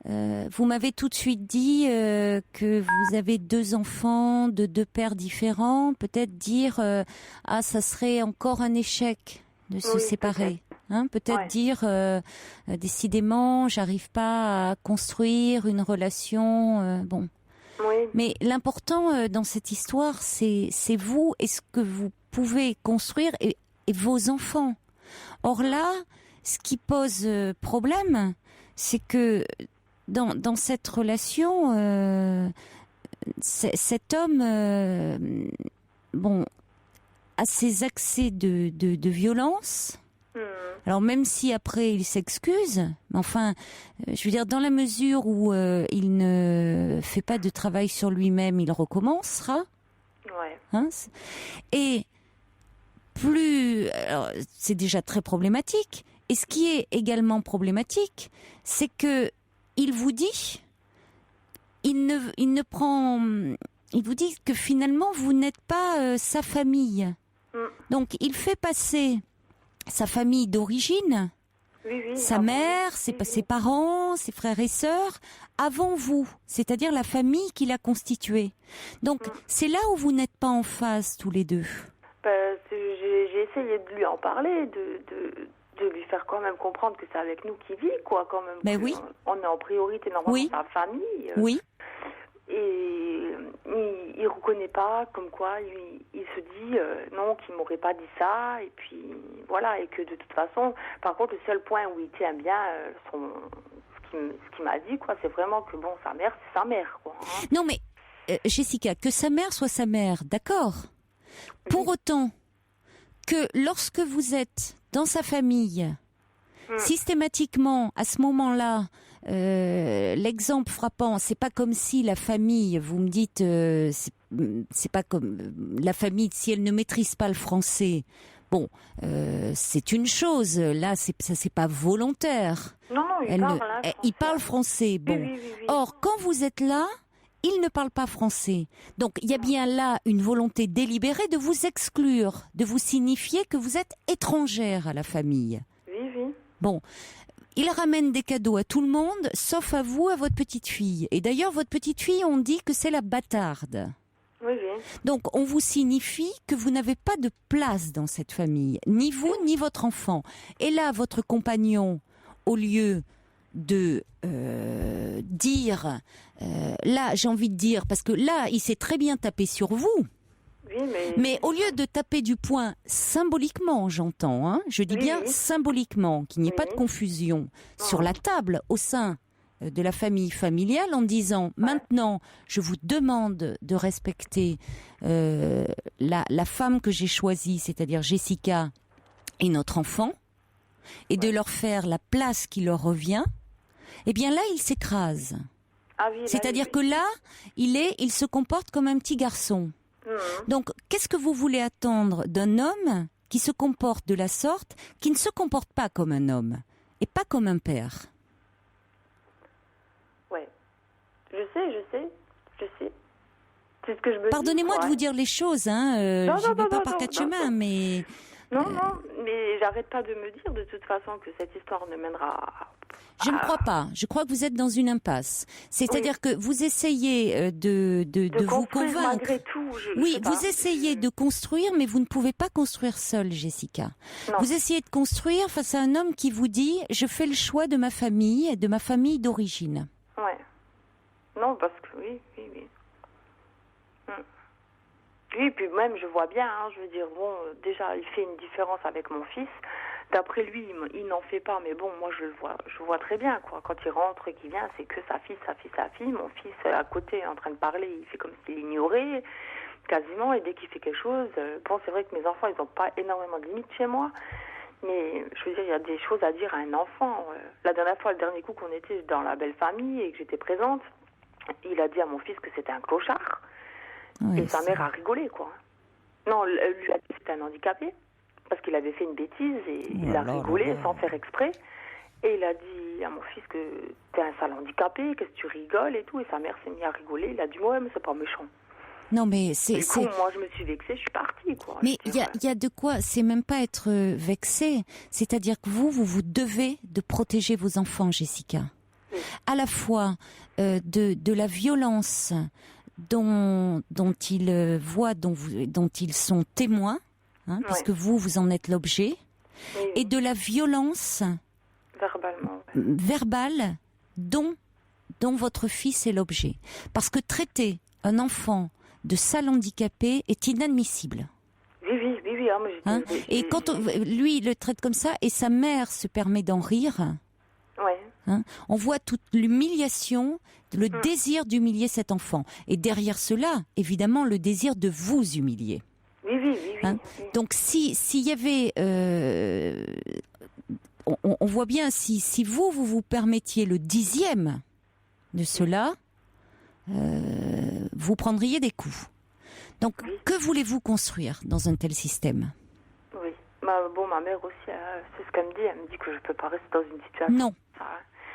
vous m'avez tout de suite dit que vous avez 2 enfants de 2 pères différents. Peut-être dire, ça serait encore un échec de se séparer. Peut-être dire, décidément, j'arrive pas à construire une relation. Bon. Oui. Mais l'important dans cette histoire, c'est vous et ce que vous pouvez construire et vos enfants. Or là, ce qui pose problème, c'est que dans cette relation, cet homme, a ses accès de violence. Alors même si après il s'excuse, mais enfin, je veux dire, dans la mesure où il ne fait pas de travail sur lui-même, il recommencera. Ouais. Et alors, c'est déjà très problématique. Et ce qui est également problématique, c'est que il vous dit, il vous dit que finalement vous n'êtes pas sa famille. Donc il fait passer sa famille d'origine, sa mère, ses parents, ses frères et sœurs, avant vous, c'est-à-dire la famille qu'il a constituée. Donc c'est là où vous n'êtes pas en phase tous les deux. J'ai essayé de lui en parler, de lui faire quand même comprendre que c'est avec nous qu'il vit, quoi, quand même. Ben oui. On est en priorité normalement sa famille. Oui. Et il reconnaît pas, comme quoi il se dit non, qu'il m'aurait pas dit ça, et puis voilà, et que de toute façon, par contre, le seul point où il tient bien ce qu'il m'a dit, quoi, c'est vraiment que bon, sa mère, c'est sa mère, quoi. Non mais Jessica, que sa mère soit sa mère, d'accord. Pour autant que lorsque vous êtes dans sa famille, systématiquement à ce moment-là, l'exemple frappant, c'est pas comme si la famille, vous me dites, c'est pas comme la famille si elle ne maîtrise pas le français. Bon, c'est une chose. Là, ça c'est pas volontaire. Non, il parle français. Bon. Oui. Or, quand vous êtes là, il ne parle pas français. Donc, il y a bien là une volonté délibérée de vous exclure, de vous signifier que vous êtes étrangère à la famille. Oui. Bon. Il ramène des cadeaux à tout le monde, sauf à vous, à votre petite fille. Et d'ailleurs, votre petite fille, on dit que c'est la bâtarde. Oui. Donc, on vous signifie que vous n'avez pas de place dans cette famille, ni vous, ni votre enfant. Et là, votre compagnon, au lieu de dire, là, j'ai envie de dire, parce que là, il s'est très bien tapé sur vous. Oui, mais au lieu de taper du poing symboliquement, j'entends, je dis bien symboliquement, qu'il n'y ait pas de confusion, sur la table, au sein de la famille familiale, en disant maintenant, je vous demande de respecter la femme que j'ai choisie, c'est-à-dire Jessica et notre enfant, et de leur faire la place qui leur revient, eh bien là, il s'écrase. C'est-à-dire que là, il se comporte comme un petit garçon. Donc, qu'est-ce que vous voulez attendre d'un homme qui se comporte de la sorte, qui ne se comporte pas comme un homme et pas comme un père? Ouais, je sais. C'est ce que je me Pardonnez-moi de vous dire les choses, je ne vais pas par quatre chemins, mais... Non, mais j'arrête pas de me dire de toute façon que cette histoire ne mènera Je ne crois pas. Je crois que vous êtes dans une impasse. C'est-à-dire que vous essayez de vous convaincre. Malgré tout, oui, vous essayez de construire, mais vous ne pouvez pas construire seul, Jessica. Non. Vous essayez de construire face à un homme qui vous dit « Je fais le choix de ma famille d'origine ». Ouais. Non, parce que oui. Oui, puis même, je vois bien, je veux dire, bon, déjà, il fait une différence avec mon fils. D'après lui, il n'en fait pas, mais bon, moi, je vois très bien, quoi. Quand il rentre et qu'il vient, c'est que sa fille. Mon fils, à côté, en train de parler, il fait comme s'il ignorait, quasiment, et dès qu'il fait quelque chose, bon, c'est vrai que mes enfants, ils n'ont pas énormément de limites chez moi, mais je veux dire, il y a des choses à dire à un enfant. La dernière fois, le dernier coup qu'on était dans la belle famille et que j'étais présente, il a dit à mon fils que c'était un clochard. Oui, et sa mère a rigolé, quoi. Non, lui a dit que c'était un handicapé, parce qu'il avait fait une bêtise, et il a rigolé sans faire exprès. Et il a dit à mon fils que t'es un sale handicapé, qu'est-ce que tu rigoles et tout. Et sa mère s'est mise à rigoler. Il a dit, ouais, mais c'est pas méchant. Non, mais c'est... Du coup, moi, je me suis vexée, je suis partie, quoi. Mais il y a de quoi, c'est même pas être vexé. C'est-à-dire que vous devez de protéger vos enfants, Jessica. Oui. À la fois de la violence dont ils voient, dont ils sont témoins, puisque vous en êtes l'objet, et de la violence verbale dont votre fils est l'objet. Parce que traiter un enfant de sale handicapé est inadmissible. Oui. Et quand lui, il le traite comme ça, et sa mère se permet d'en rire, on voit toute l'humiliation, le désir d'humilier cet enfant. Et derrière cela, évidemment, le désir de vous humilier. Oui. Donc, s'il y avait... on voit bien, si vous permettiez le 10e de cela, vous prendriez des coups. Donc, que voulez-vous construire dans un tel système ? Oui. Ma mère aussi, c'est ce qu'elle me dit. Elle me dit que je ne peux pas rester dans une situation...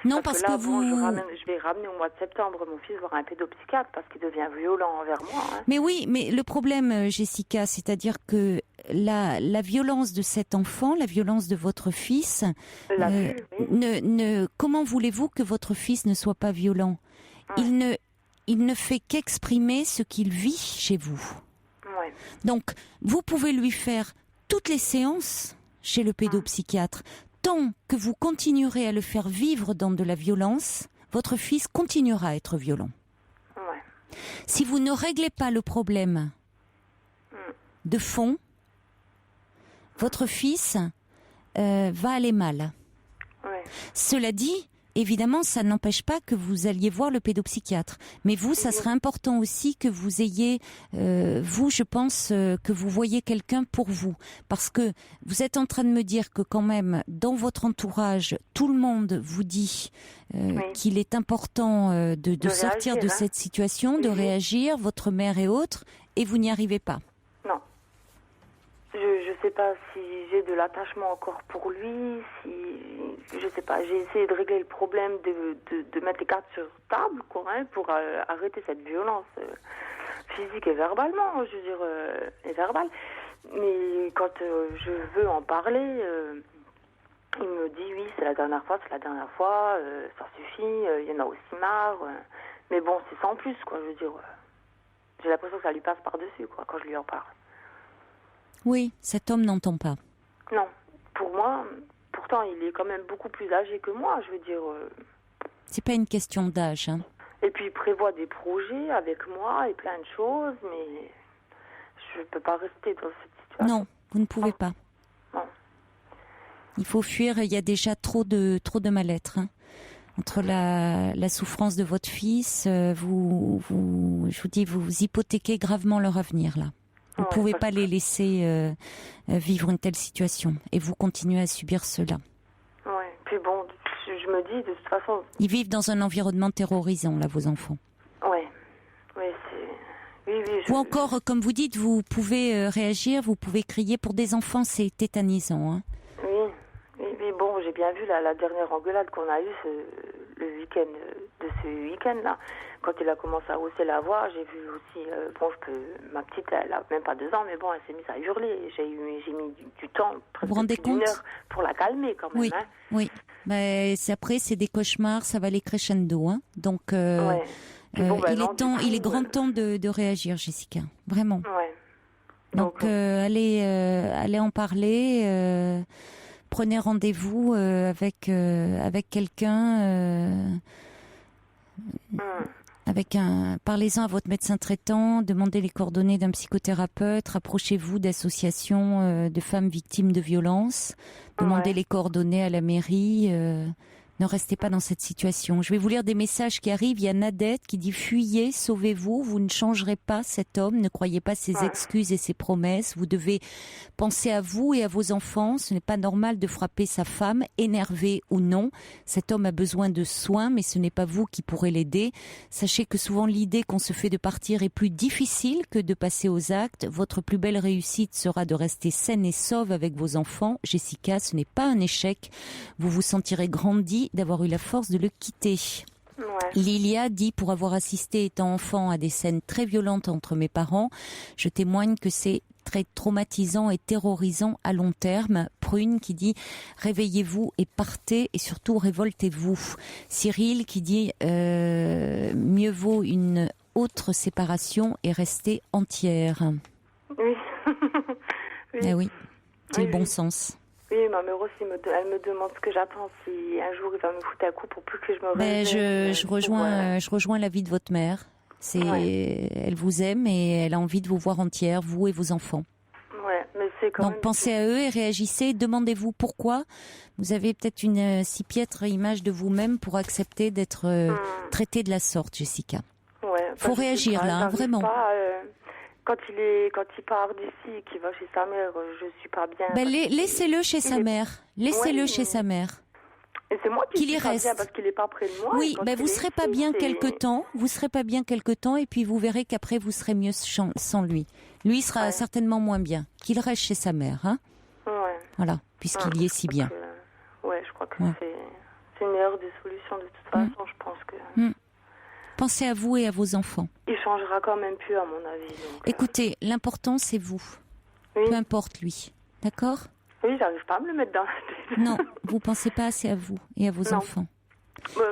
Non, parce que vous... je vais ramener au mois de septembre mon fils voir un pédopsychiatre parce qu'il devient violent envers moi. Mais oui, mais le problème, Jessica, c'est-à-dire que la violence de cet enfant, la violence de votre fils, comment voulez-vous que votre fils ne soit pas violent ? Il ne fait qu'exprimer ce qu'il vit chez vous. Ouais. Donc, vous pouvez lui faire toutes les séances chez le pédopsychiatre. Tant que vous continuerez à le faire vivre dans de la violence, votre fils continuera à être violent. Ouais. Si vous ne réglez pas le problème de fond, votre fils va aller mal. Ouais. Cela dit, évidemment, ça n'empêche pas que vous alliez voir le pédopsychiatre. Mais vous, ça serait important aussi que vous ayez, je pense, que vous voyez quelqu'un pour vous. Parce que vous êtes en train de me dire que quand même, dans votre entourage, tout le monde vous dit qu'il est important de sortir de cette situation, de réagir, votre mère et autres, et vous n'y arrivez pas. Non. Je sais pas si j'ai de l'attachement encore pour lui, je sais pas, j'ai essayé de régler le problème de mettre les cartes sur table, quoi, pour arrêter cette violence physique et verbalement, je veux dire, et verbale. Mais quand je veux en parler, il me dit oui, c'est la dernière fois, ça suffit, il y en a aussi marre. Mais bon, c'est sans plus, quoi, je veux dire. J'ai l'impression que ça lui passe par-dessus, quoi, quand je lui en parle. Oui, cet homme n'entend pas. Non, pour moi, pourtant il est quand même beaucoup plus âgé que moi, je veux dire. C'est pas une question d'âge, hein. Et puis il prévoit des projets avec moi et plein de choses, mais je peux pas rester dans cette situation. Non, vous ne pouvez pas. Non. Il faut fuir, il y a déjà trop de mal-être, hein. Entre la souffrance de votre fils, je vous dis, vous hypothéquez gravement leur avenir, là. Vous ne pouvez pas les laisser vivre une telle situation. Et vous continuez à subir cela. Oui, puis bon, je me dis, de toute façon... Ils vivent dans un environnement terrorisant, là, vos enfants. Oui, c'est... Oui, Ou encore, comme vous dites, vous pouvez réagir, vous pouvez crier. Pour des enfants, c'est tétanisant, hein. Oui, bon, j'ai bien vu la dernière engueulade qu'on a eue le week-end, de ce week-end-là. Quand il a commencé à hausser la voix, j'ai vu aussi, ma petite, elle a même pas 2 ans, mais bon, elle s'est mise à hurler. J'ai mis du temps, presque vous rendez compte une heure, pour la calmer quand même. Oui, hein. oui. Mais après, c'est des cauchemars, ça va aller crescendo. Hein. Donc, il est grand temps de réagir, Jessica. Vraiment. Ouais. Donc, allez en parler. Prenez rendez-vous avec quelqu'un. Parlez-en à votre médecin traitant, demandez les coordonnées d'un psychothérapeute, rapprochez-vous d'associations de femmes victimes de violences, demandez les coordonnées à la mairie. Ne restez pas dans cette situation. Je vais vous lire des messages qui arrivent. Il y a Nadette qui dit « Fuyez, sauvez-vous, vous ne changerez pas cet homme, ne croyez pas ses excuses et ses promesses. Vous devez penser à vous et à vos enfants. Ce n'est pas normal de frapper sa femme, énervée ou non. Cet homme a besoin de soins, mais ce n'est pas vous qui pourrez l'aider. Sachez que souvent l'idée qu'on se fait de partir est plus difficile que de passer aux actes. Votre plus belle réussite sera de rester saine et sauve avec vos enfants. Jessica, ce n'est pas un échec. Vous vous sentirez grandi d'avoir eu la force de le quitter. » Lilia dit « Pour avoir assisté étant enfant à des scènes très violentes entre mes parents, je témoigne que c'est très traumatisant et terrorisant à long terme. » Prune qui dit « Réveillez-vous et partez et surtout révoltez-vous. » Cyril qui dit « Mieux vaut une autre séparation et rester entière. » Oui. Eh oui, c'est le bon sens. Oui, ma mère aussi, elle me demande ce que j'attends, si un jour il va me foutre à coup pour plus que je me réveille. Je rejoins l'avis de votre mère. Elle vous aime et elle a envie de vous voir entière, vous et vos enfants. Ouais, mais c'est quand Donc même... pensez à eux et réagissez. Demandez-vous pourquoi. Vous avez peut-être une si piètre image de vous-même pour accepter d'être traitée de la sorte, Jessica. Ouais. Faut réagir là, vraiment. Quand il part d'ici et qu'il va chez sa mère, je suis pas bien. Laissez-le chez sa mère. Laissez-le chez sa mère. Et c'est moi qui qu'il y reste. Bien parce qu'il est pas près de moi. Oui, vous serez pas bien quelque temps. Vous serez pas bien quelque temps et puis vous verrez qu'après vous serez mieux sans lui. Lui il sera certainement moins bien. Qu'il reste chez sa mère, hein. Ouais. Voilà, puisqu'il y est si bien. Je crois que c'est une meilleure des solutions de toute façon. Je pense que. Pensez à vous et à vos enfants. Il changera quand même plus, à mon avis. Donc, écoutez, l'important, c'est vous. Oui. Peu importe lui. D'accord ? Oui, j'arrive pas à me le mettre dans la tête. Non, vous pensez pas assez à vous et à vos enfants.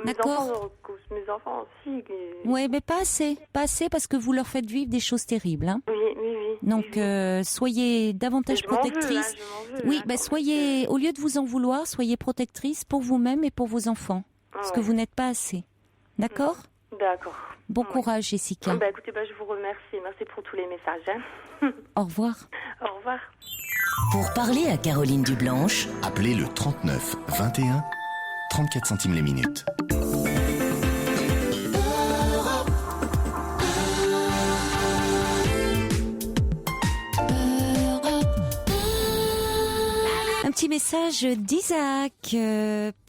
D'accord. Mes enfants aussi. Oui, mais pas assez. Pas assez parce que vous leur faites vivre des choses terribles. Hein. Oui. Donc, soyez davantage protectrice. Soyez, au lieu de vous en vouloir, soyez protectrice pour vous-même et pour vos enfants. Parce que vous n'êtes pas assez. D'accord ? D'accord. Bon courage, Jessica. Écoutez, je vous remercie. Merci pour tous les messages. Hein. Au revoir. Au revoir. Pour parler à Caroline Dublanche, appelez le 39 21 34 centimes les minutes. Un petit message d'Isaac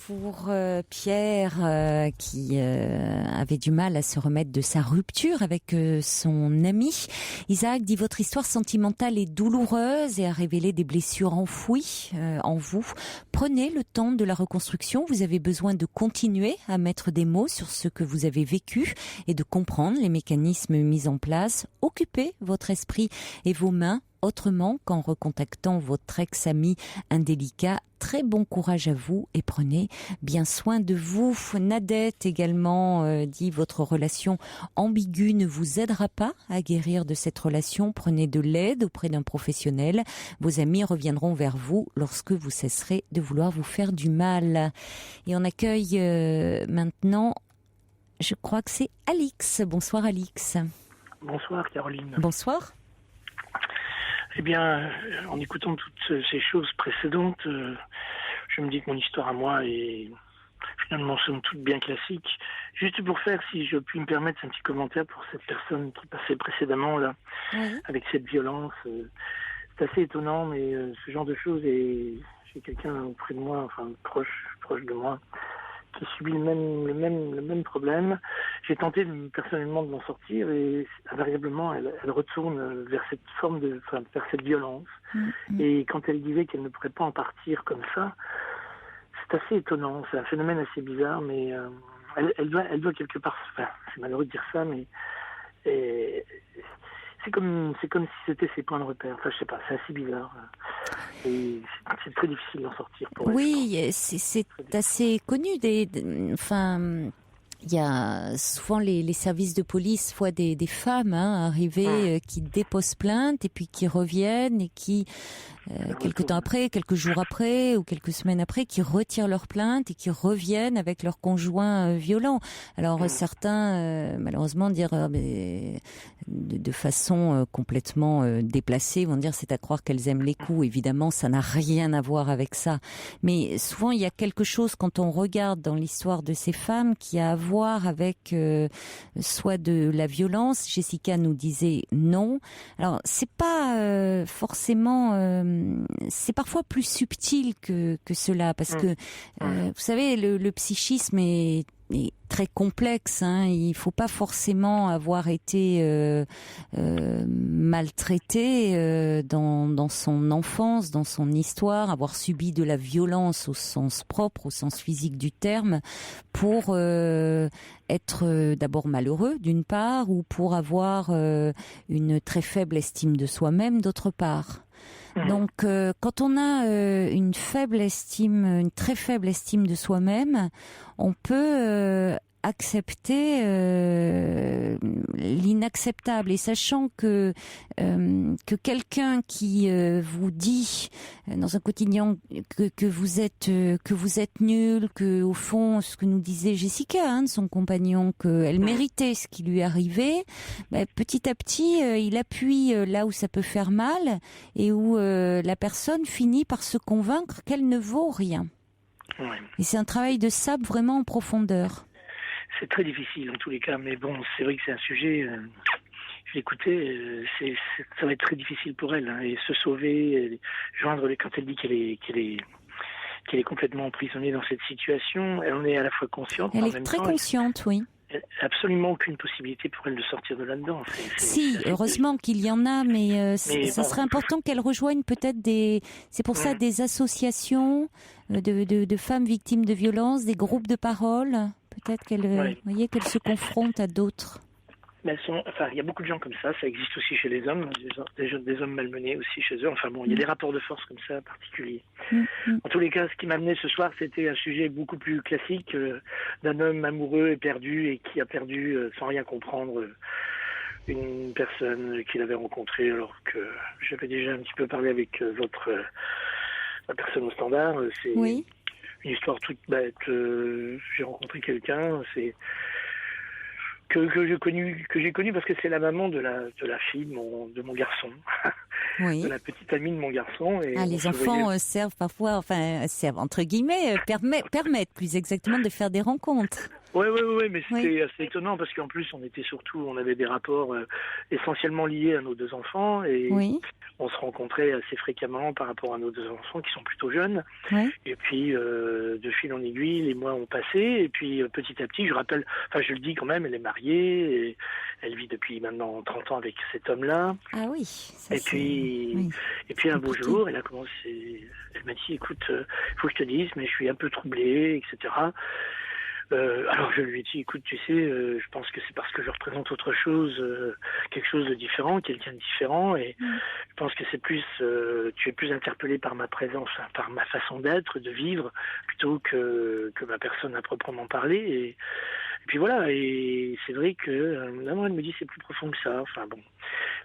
pour Pierre qui avait du mal à se remettre de sa rupture avec son ami. Isaac dit: votre histoire sentimentale est douloureuse et a révélé des blessures enfouies en vous. Prenez le temps de la reconstruction. Vous avez besoin de continuer à mettre des mots sur ce que vous avez vécu et de comprendre les mécanismes mis en place. Occupez votre esprit et vos mains autrement qu'en recontactant votre ex-ami indélicat. Très bon courage à vous et prenez bien soin de vous. Nadette également dit: votre relation ambiguë ne vous aidera pas à guérir de cette relation. Prenez de l'aide auprès d'un professionnel. Vos amis reviendront vers vous lorsque vous cesserez de vouloir vous faire du mal. Et on accueille maintenant, je crois que c'est Alix. Bonsoir Alix. Bonsoir Caroline. Bonsoir. Eh bien, en écoutant toutes ces choses précédentes, je me dis que mon histoire à moi est finalement somme toute bien classique. Juste pour faire, si je puis me permettre, un petit commentaire pour cette personne qui passait précédemment là, avec cette violence. C'est assez étonnant, mais ce genre de choses, et j'ai quelqu'un auprès de moi, enfin proche de moi, qui subit le même problème. J'ai tenté personnellement de m'en sortir et invariablement elle retourne vers cette forme vers cette violence. Et quand elle disait qu'elle ne pourrait pas en partir comme ça, c'est assez étonnant. C'est un phénomène assez bizarre, mais elle doit quelque part. Enfin, c'est malheureux de dire ça, mais c'est c'est comme si c'était ses points de repère. Enfin, je sais pas, c'est assez bizarre. Et c'est très difficile d'en sortir pour elle. Oui, c'est assez connu. Enfin, il y a souvent les services de police voient des femmes arriver qui déposent plainte et puis qui reviennent et qui quelques temps après, quelques jours après ou quelques semaines après, qui retirent leur plainte et qui reviennent avec leur conjoint violent. Alors certains, malheureusement, dire mais de façon complètement déplacée, vont dire c'est à croire qu'elles aiment les coups. Évidemment, ça n'a rien à voir avec ça. Mais souvent, il y a quelque chose quand on regarde dans l'histoire de ces femmes qui a à voir avec soit de la violence. Jessica nous disait non. Alors c'est pas forcément c'est parfois plus subtil que cela parce que vous savez le psychisme est très complexe. Il faut pas forcément avoir été maltraité dans son enfance, dans son histoire, avoir subi de la violence au sens propre, au sens physique du terme, pour être d'abord malheureux d'une part, ou pour avoir une très faible estime de soi-même d'autre part. Donc, quand on a une très faible estime de soi-même, on peut accepter l'inacceptable. Et sachant que quelqu'un qui vous dit dans un quotidien que vous êtes nul, que au fond, ce que nous disait Jessica, de son compagnon, qu'elle méritait ce qui lui arrivait, petit à petit, il appuie là où ça peut faire mal et où la personne finit par se convaincre qu'elle ne vaut rien. Ouais. Et c'est un travail de sable vraiment en profondeur. C'est très difficile en tous les cas, mais bon, c'est vrai que c'est un sujet. Je l'écoutais, ça va être très difficile pour elle, et se sauver, joindre quand elle dit qu'elle est complètement emprisonnée dans cette situation. Elle en est à la fois consciente. Elle en est même très temps, consciente, oui. Absolument aucune possibilité pour elle de sortir de là-dedans. Si, heureusement qu'il y en a, mais ça serait important qu'elle rejoigne peut-être c'est pour ça des associations de femmes victimes de violences, des groupes de parole. Peut-être qu'elle se confronte à d'autres. Mais il y a beaucoup de gens comme ça existe aussi chez les hommes, des hommes malmenés aussi chez eux. Enfin bon, il y a des rapports de force comme ça particuliers. En tous les cas, ce qui m'a amené ce soir, c'était un sujet beaucoup plus classique d'un homme amoureux et perdu, et qui a perdu sans rien comprendre une personne qu'il avait rencontrée, alors que j'avais déjà un petit peu parlé avec la personne au standard. C'est une histoire toute bête. J'ai rencontré quelqu'un, que j'ai connu parce que c'est la maman de la fille de mon garçon, de la petite amie de mon garçon. Et les enfants servent parfois, servent entre guillemets, permettent plus exactement de faire des rencontres. Oui, mais c'était assez étonnant parce qu'en plus on avait des rapports essentiellement liés à nos deux enfants, et on se rencontrait assez fréquemment par rapport à nos deux enfants qui sont plutôt jeunes. Et puis de fil en aiguille, les mois ont passé, et puis petit à petit, je le dis quand même, elle est mariée, et elle vit depuis maintenant 30 ans avec cet homme-là. Ah oui. Et puis un beau jour, elle m'a dit, écoute, il faut que je te dise, mais je suis un peu troublée, etc. Alors je lui ai dit, écoute, tu sais, je pense que c'est parce que je représente autre chose, quelque chose de différent, quelqu'un de différent, et je pense que c'est plus, tu es plus interpellé par ma présence, par ma façon d'être, de vivre, plutôt que ma personne à proprement parler. Et puis voilà, et c'est vrai que maman, elle me dit, c'est plus profond que ça. Enfin bon,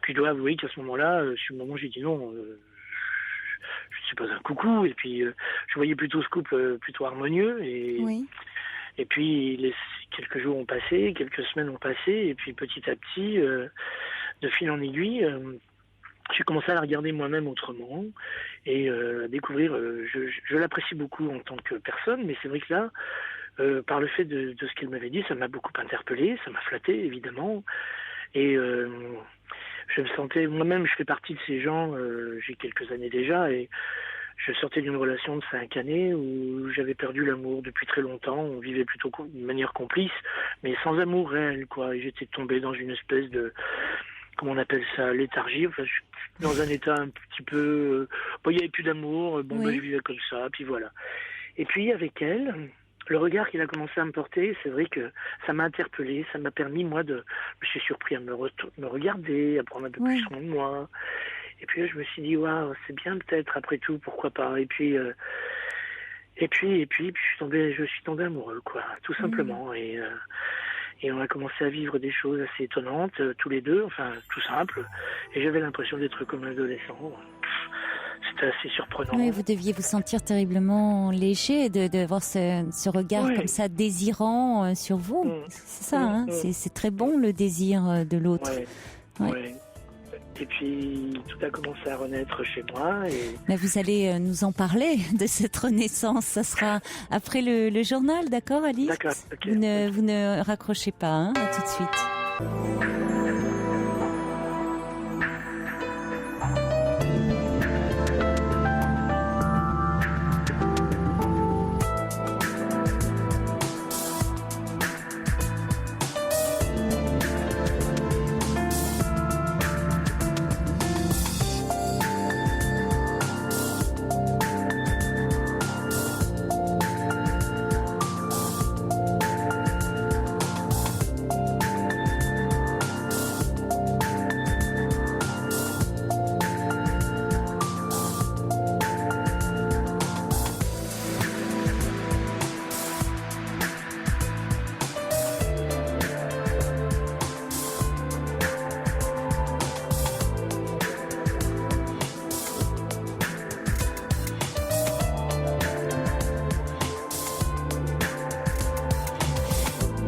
puis je dois avouer qu'à ce moment-là, sur le moment, j'ai dit non. Je ne suis pas un coucou, et puis je voyais plutôt ce couple plutôt harmonieux, et puis quelques jours ont passé, quelques semaines ont passé, et puis petit à petit, de fil en aiguille, j'ai commencé à la regarder moi-même autrement, et à découvrir, je l'apprécie beaucoup en tant que personne, mais c'est vrai que là, par le fait de ce qu'elle m'avait dit, ça m'a beaucoup interpellé, ça m'a flatté évidemment, et je me sentais, moi-même je fais partie de ces gens, j'ai quelques années déjà, et je sortais d'une relation de 5 années où j'avais perdu l'amour depuis très longtemps. On vivait plutôt de manière complice, mais sans amour réel, quoi. Et j'étais tombé dans une espèce de, comment on appelle ça, léthargie. Enfin, je suis dans un état un petit peu, il n'y avait plus d'amour. Je vivais comme ça, puis voilà. Et puis avec elle, le regard qu'il a commencé à me porter, c'est vrai que ça m'a interpellé, ça m'a permis, moi, je me suis surpris à me regarder, à prendre un peu plus soin de moi. Et puis là, je me suis dit, waouh, c'est bien peut-être, après tout, pourquoi pas. Et puis je suis tombé amoureux, quoi, tout simplement. Et on a commencé à vivre des choses assez étonnantes, tous les deux, enfin, tout simple. Et j'avais l'impression d'être comme un adolescent. C'était assez surprenant. Oui, vous deviez vous sentir terriblement léger de voir ce regard comme ça désirant sur vous. C'est ça, hein. C'est très bon le désir de l'autre. Ouais. Et puis tout a commencé à renaître chez moi. Mais vous allez nous en parler de cette renaissance. Ça sera après le journal, d'accord, Alice? D'accord. Okay. Vous ne raccrochez pas, hein. À tout de suite.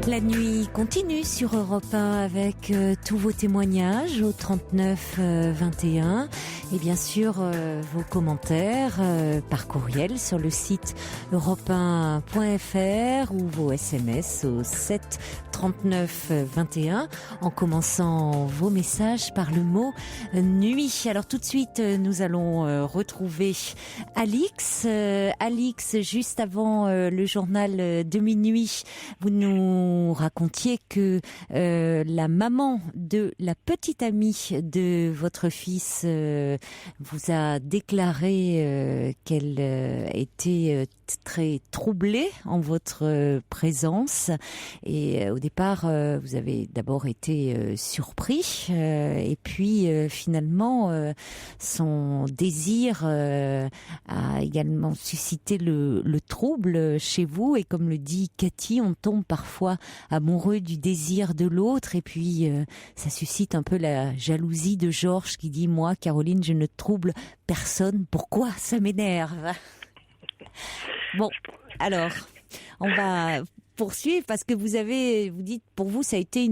La nuit continue sur Europe 1 avec tous vos témoignages au 39 21 et bien sûr vos commentaires par courriel sur le site europe1.fr ou vos SMS au 7 39 21 en commençant vos messages par le mot nuit. Alors tout de suite nous allons retrouver Alix. Alix, juste avant le journal de minuit, vous nous racontiez que la maman de la petite amie de votre fils vous a déclaré qu'elle était très troublée en votre présence et au départ vous avez d'abord été surpris et puis finalement son désir a également suscité le trouble chez vous et comme le dit Cathy, on tombe parfois amoureux du désir de l'autre et puis ça suscite un peu la jalousie de Georges qui dit moi Caroline je ne trouble personne, pourquoi ça m'énerve. Bon, alors on va poursuivre parce que vous dites pour vous ça a été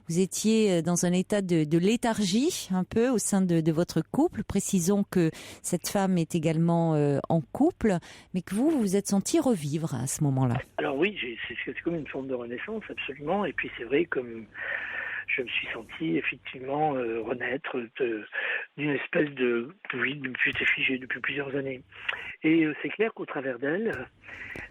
vous étiez dans un état de léthargie un peu au sein de votre couple. Précisons que cette femme est également en couple, mais que vous vous êtes senti revivre à ce moment-là. Alors oui, c'est comme une forme de renaissance absolument. Et puis c'est vrai comme je me suis senti effectivement renaître d'une espèce de vide qui était figé depuis plusieurs années. Et c'est clair qu'au travers d'elle,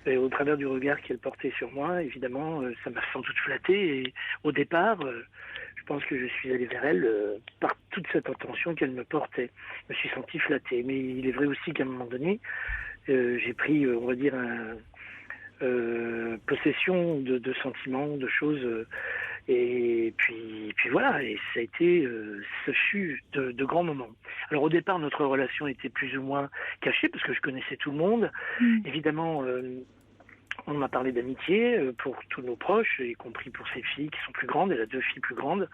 au travers du regard qu'elle portait sur moi, évidemment, ça m'a sans doute flatté. Et au départ, je pense que je suis allé vers elle par toute cette attention qu'elle me portait. Je me suis senti flatté. Mais il est vrai aussi qu'à un moment donné, j'ai pris, on va dire, possession de sentiments, de choses. Et puis voilà, et ça a été, ce fut de grands moments. Alors au départ, notre relation était plus ou moins cachée parce que je connaissais tout le monde. Évidemment, on m'a parlé d'amitié pour tous nos proches, y compris pour ses filles qui sont plus grandes. Elle a 2 filles plus grandes.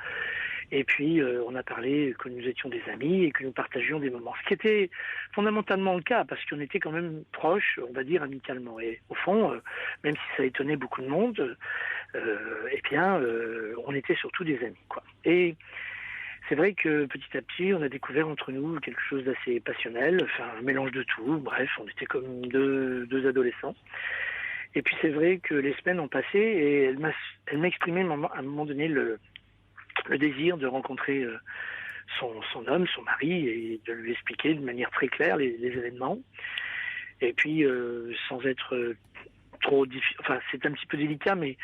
Et puis, on a parlé que nous étions des amis et que nous partagions des moments. Ce qui était fondamentalement le cas, parce qu'on était quand même proches, on va dire, amicalement. Et au fond, même si ça étonnait beaucoup de monde, on était surtout des amis, quoi. Et c'est vrai que petit à petit, on a découvert entre nous quelque chose d'assez passionnel, enfin, un mélange de tout. Bref, on était comme deux adolescents. Et puis, c'est vrai que les semaines ont passé et elle m'a exprimé à un moment donné le désir de rencontrer son homme, son mari, et de lui expliquer de manière très claire les événements. Et puis, sans être trop difficile, enfin, c'est un petit peu délicat, mais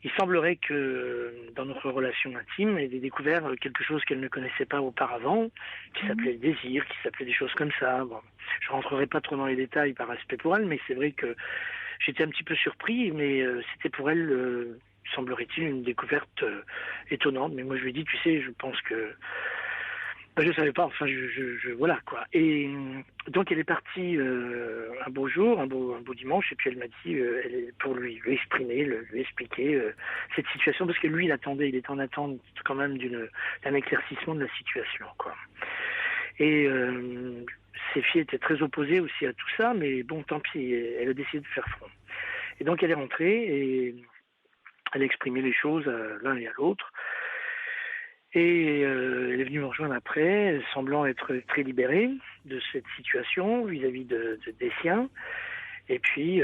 il semblerait que dans notre relation intime, elle ait découvert quelque chose qu'elle ne connaissait pas auparavant, qui s'appelait le désir, qui s'appelait des choses comme ça. Bon, je rentrerai pas trop dans les détails par respect pour elle, mais c'est vrai que j'étais un petit peu surpris, mais c'était pour elle, semblerait-il, une découverte étonnante. Mais moi, je lui ai dit, tu sais, je pense que... je savais pas, enfin, voilà, quoi. Et donc, elle est partie un beau jour, un beau dimanche, et puis elle m'a dit, pour lui exprimer, lui expliquer cette situation, parce que lui, il était en attente quand même d'un éclaircissement de la situation, quoi. Et ses filles étaient très opposées aussi à tout ça, mais bon, tant pis, elle a décidé de faire front. Et donc, elle est rentrée, et elle a exprimé les choses à l'un et à l'autre. Et elle est venue me rejoindre après, semblant être très libérée de cette situation vis-à-vis des siens. Et puis,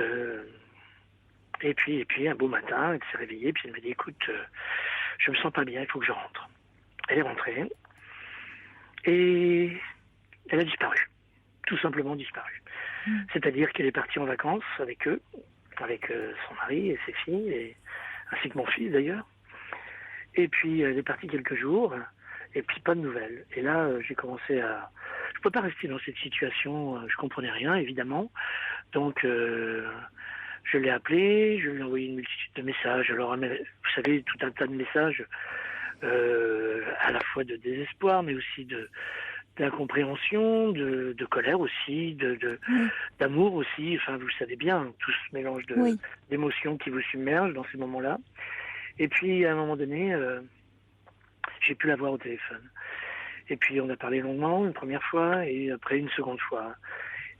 un beau matin, elle s'est réveillée, puis elle m'a dit, écoute, je me sens pas bien, il faut que je rentre. Elle est rentrée, et elle a disparu, tout simplement disparu. C'est-à-dire qu'elle est partie en vacances avec eux, avec son mari et ses filles, ainsi que mon fils d'ailleurs. Et puis, elle est partie quelques jours, et puis pas de nouvelles. Et là, j'ai commencé à... Je ne peux pas rester dans cette situation, je comprenais rien, évidemment. Donc, je l'ai appelée, je lui ai envoyé une multitude de messages. Alors, vous savez, tout un tas de messages, à la fois de désespoir, mais aussi d'incompréhension, de colère aussi, d'amour aussi. Enfin, vous savez bien, tout ce mélange d'émotions qui vous submergent dans ces moments-là. Et puis, à un moment donné, j'ai pu la voir au téléphone. Et puis, on a parlé longuement une première fois, et après une seconde fois.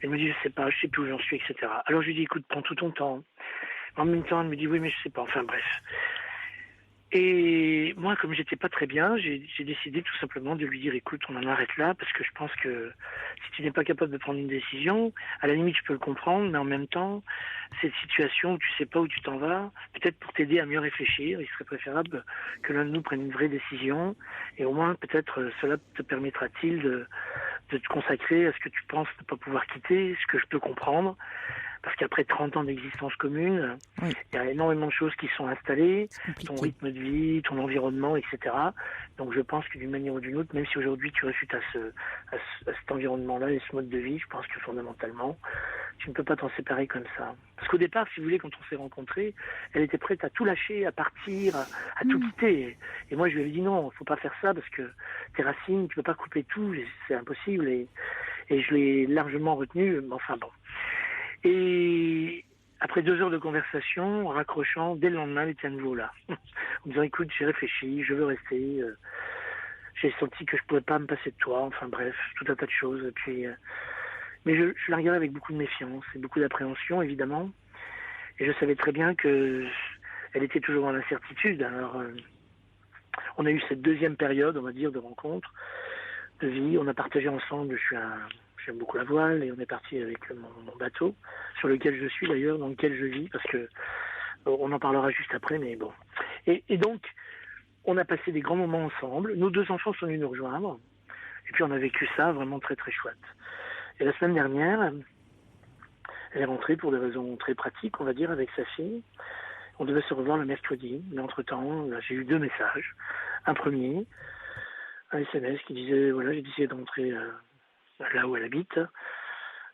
Elle me dit, je sais plus où j'en suis, etc. Alors, je lui dis, écoute, prends tout ton temps. En même temps, elle me dit, oui, mais je sais pas. Enfin, bref. Et moi, comme j'étais pas très bien, j'ai décidé tout simplement de lui dire, écoute, on en arrête là, parce que je pense que si tu n'es pas capable de prendre une décision, à la limite, je peux le comprendre, mais en même temps, cette situation où tu sais pas où tu t'en vas, peut-être pour t'aider à mieux réfléchir, il serait préférable que l'un de nous prenne une vraie décision, et au moins, peut-être, cela te permettra-t-il de te consacrer à ce que tu penses ne pas pouvoir quitter, ce que je peux comprendre. Parce qu'après 30 ans d'existence commune, il y a énormément de choses qui sont installées, ton rythme de vie, ton environnement, etc. Donc je pense que d'une manière ou d'une autre, même si aujourd'hui tu réfutes à cet environnement-là et ce mode de vie, je pense que fondamentalement, tu ne peux pas t'en séparer comme ça. Parce qu'au départ, si vous voulez, quand on s'est rencontrés, elle était prête à tout lâcher, à partir, à tout quitter. Et moi, je lui avais dit non, il faut pas faire ça parce que tes racines, tu peux pas couper tout, c'est impossible. Et je l'ai largement retenu, mais enfin bon. Et après 2 heures de conversation, en raccrochant, dès le lendemain, elle était à nouveau là. En me disant, écoute, j'ai réfléchi, je veux rester. J'ai senti que je pouvais pas me passer de toi. Enfin bref, tout un tas de choses. Et puis, mais je la regardais avec beaucoup de méfiance et beaucoup d'appréhension, évidemment. Et je savais très bien que elle était toujours dans l'incertitude. Alors, on a eu cette deuxième période, on va dire, de rencontre, de vie. On a partagé ensemble. J'aime beaucoup la voile et on est parti avec mon bateau, sur lequel je suis d'ailleurs, dans lequel je vis, parce que on en parlera juste après, mais bon. Et donc, on a passé des grands moments ensemble. Nos 2 enfants sont venus nous rejoindre. Et puis on a vécu ça vraiment très très chouette. Et la semaine dernière, elle est rentrée pour des raisons très pratiques, on va dire, avec sa fille. On devait se revoir le mercredi, mais entre-temps, là, j'ai eu 2 messages. Un premier, un SMS qui disait, voilà, j'ai décidé de rentrer là où elle habite,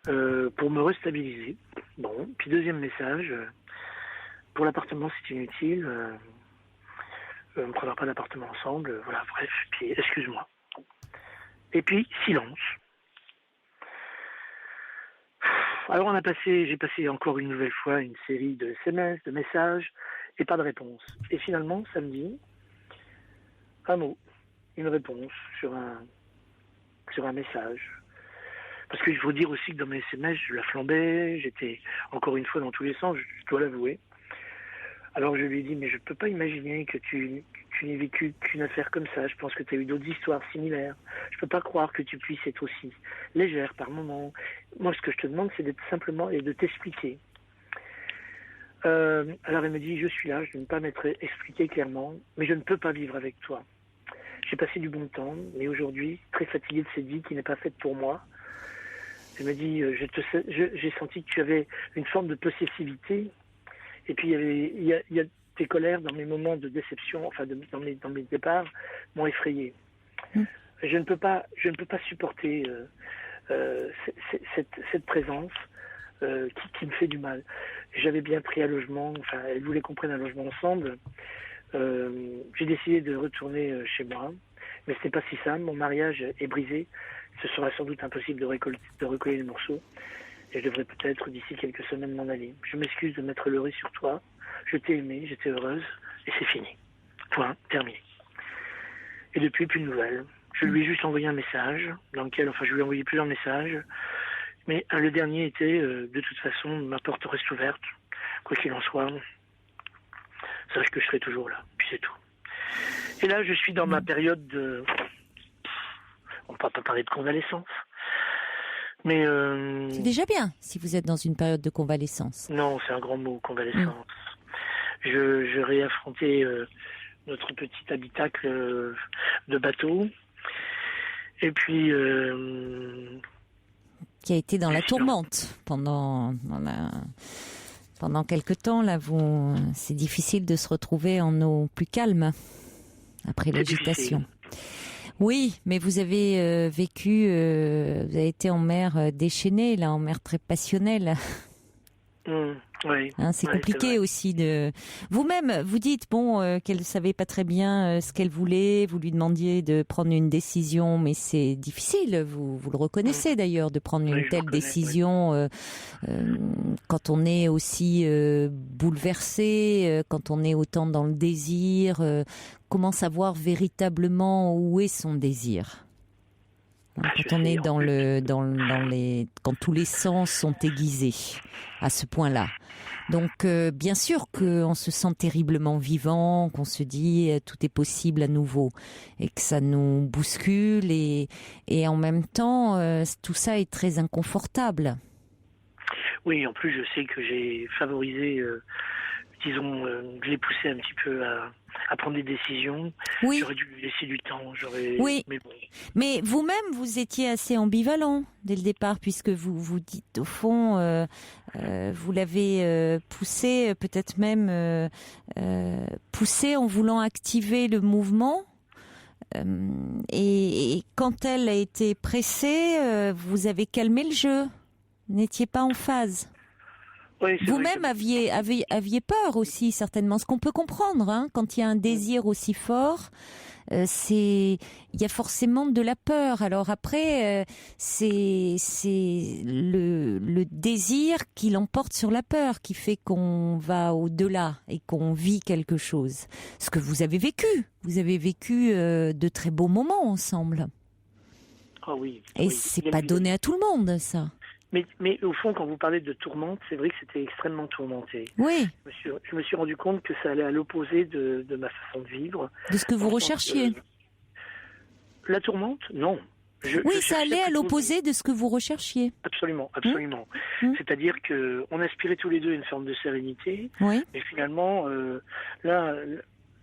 pour me restabiliser. Bon, puis deuxième message, pour l'appartement c'est inutile, on ne prendra pas d'appartement ensemble, voilà, bref, puis excuse-moi. Et puis, silence. Alors j'ai passé encore une nouvelle fois une série de SMS, de messages, et pas de réponse. Et finalement, samedi, un mot, une réponse sur un message. Parce qu'il faut dire aussi que dans mes SMS, je la flambais, j'étais encore une fois dans tous les sens, je dois l'avouer. Alors je lui ai dit, mais je ne peux pas imaginer que tu n'aies vécu qu'une affaire comme ça. Je pense que tu as eu d'autres histoires similaires. Je ne peux pas croire que tu puisses être aussi légère par moments. Moi, ce que je te demande, c'est d'être simplement et de t'expliquer. Alors elle me dit, je suis là, je ne vais pas m'être expliqué clairement, mais je ne peux pas vivre avec toi. J'ai passé du bon temps, mais aujourd'hui, très fatiguée de cette vie qui n'est pas faite pour moi. Elle m'a dit, j'ai senti que tu avais une forme de possessivité. Et puis, il y a tes colères dans mes moments de déception, enfin, dans mes départs, m'ont effrayé. Je ne peux pas supporter cette présence qui me fait du mal. j'avais bien pris un logement, enfin, elle voulait qu'on prenne un logement ensemble. J'ai décidé de retourner chez moi, mais ce n'est pas si simple. Mon mariage est brisé. Ce sera sans doute impossible de recoller les morceaux. Et je devrais peut-être, d'ici quelques semaines, m'en aller. Je m'excuse de m'être leurré sur toi. Je t'ai aimé, j'étais heureuse, et c'est fini. Point, terminé. Et depuis, plus de nouvelles. Je lui ai juste envoyé un message, je lui ai envoyé plusieurs messages. Mais le dernier était, de toute façon, ma porte reste ouverte. Quoi qu'il en soit, sache que je serai toujours là. Puis c'est tout. Et là, je suis dans ma période de... On ne peut pas parler de convalescence. Mais c'est déjà bien si vous êtes dans une période de convalescence. Non, c'est un grand mot, convalescence. Je réaffrontais notre petit habitacle de bateau. Et puis... qui a été dans la tourmente pendant quelque temps. Là, c'est difficile de se retrouver en eau plus calme après l'agitation. Oui, mais vous avez vécu, vous avez été en mer déchaînée, là, en mer très passionnelle. Oui. C'est compliqué c'est aussi de. Vous-même, vous dites qu'elle savait pas très bien ce qu'elle voulait. Vous lui demandiez de prendre une décision, mais c'est difficile. Vous le reconnaissez d'ailleurs de prendre une telle décision quand on est aussi bouleversé, quand on est autant dans le désir. Comment savoir véritablement où est son désir? Quand on est quand tous les sens sont aiguisés à ce point-là. Donc, bien sûr qu'on se sent terriblement vivant, qu'on se dit tout est possible à nouveau et que ça nous bouscule et en même temps, tout ça est très inconfortable. Oui, en plus, je sais que j'ai favorisé, je l'ai poussé un petit peu à prendre des décisions. Oui. J'aurais dû lui laisser du temps. Oui. Mais bon. Mais vous-même, vous étiez assez ambivalent dès le départ, puisque vous dites au fond, vous l'avez poussé, peut-être même poussé en voulant activer le mouvement. Et quand elle a été pressée, vous avez calmé le jeu. Vous n'étiez pas en phase. Oui, vous-même aviez peur aussi, certainement. Ce qu'on peut comprendre, quand il y a un désir aussi fort, il y a forcément de la peur. Alors après, c'est le désir qui l'emporte sur la peur, qui fait qu'on va au-delà et qu'on vit quelque chose. Ce que vous avez vécu. Vous avez vécu de très beaux moments ensemble. Ah oui. Et c'est pas donné à tout le monde, ça. Mais au fond, quand vous parlez de tourmente, c'est vrai que c'était extrêmement tourmenté. Oui. Je me suis rendu compte que ça allait à l'opposé de ma façon de vivre. De ce que vous recherchiez. La tourmente ? Non. Ça allait à l'opposé de ce que vous recherchiez. Absolument, absolument. C'est-à-dire qu'on aspirait tous les deux à une forme de sérénité. Oui. Mais finalement, là,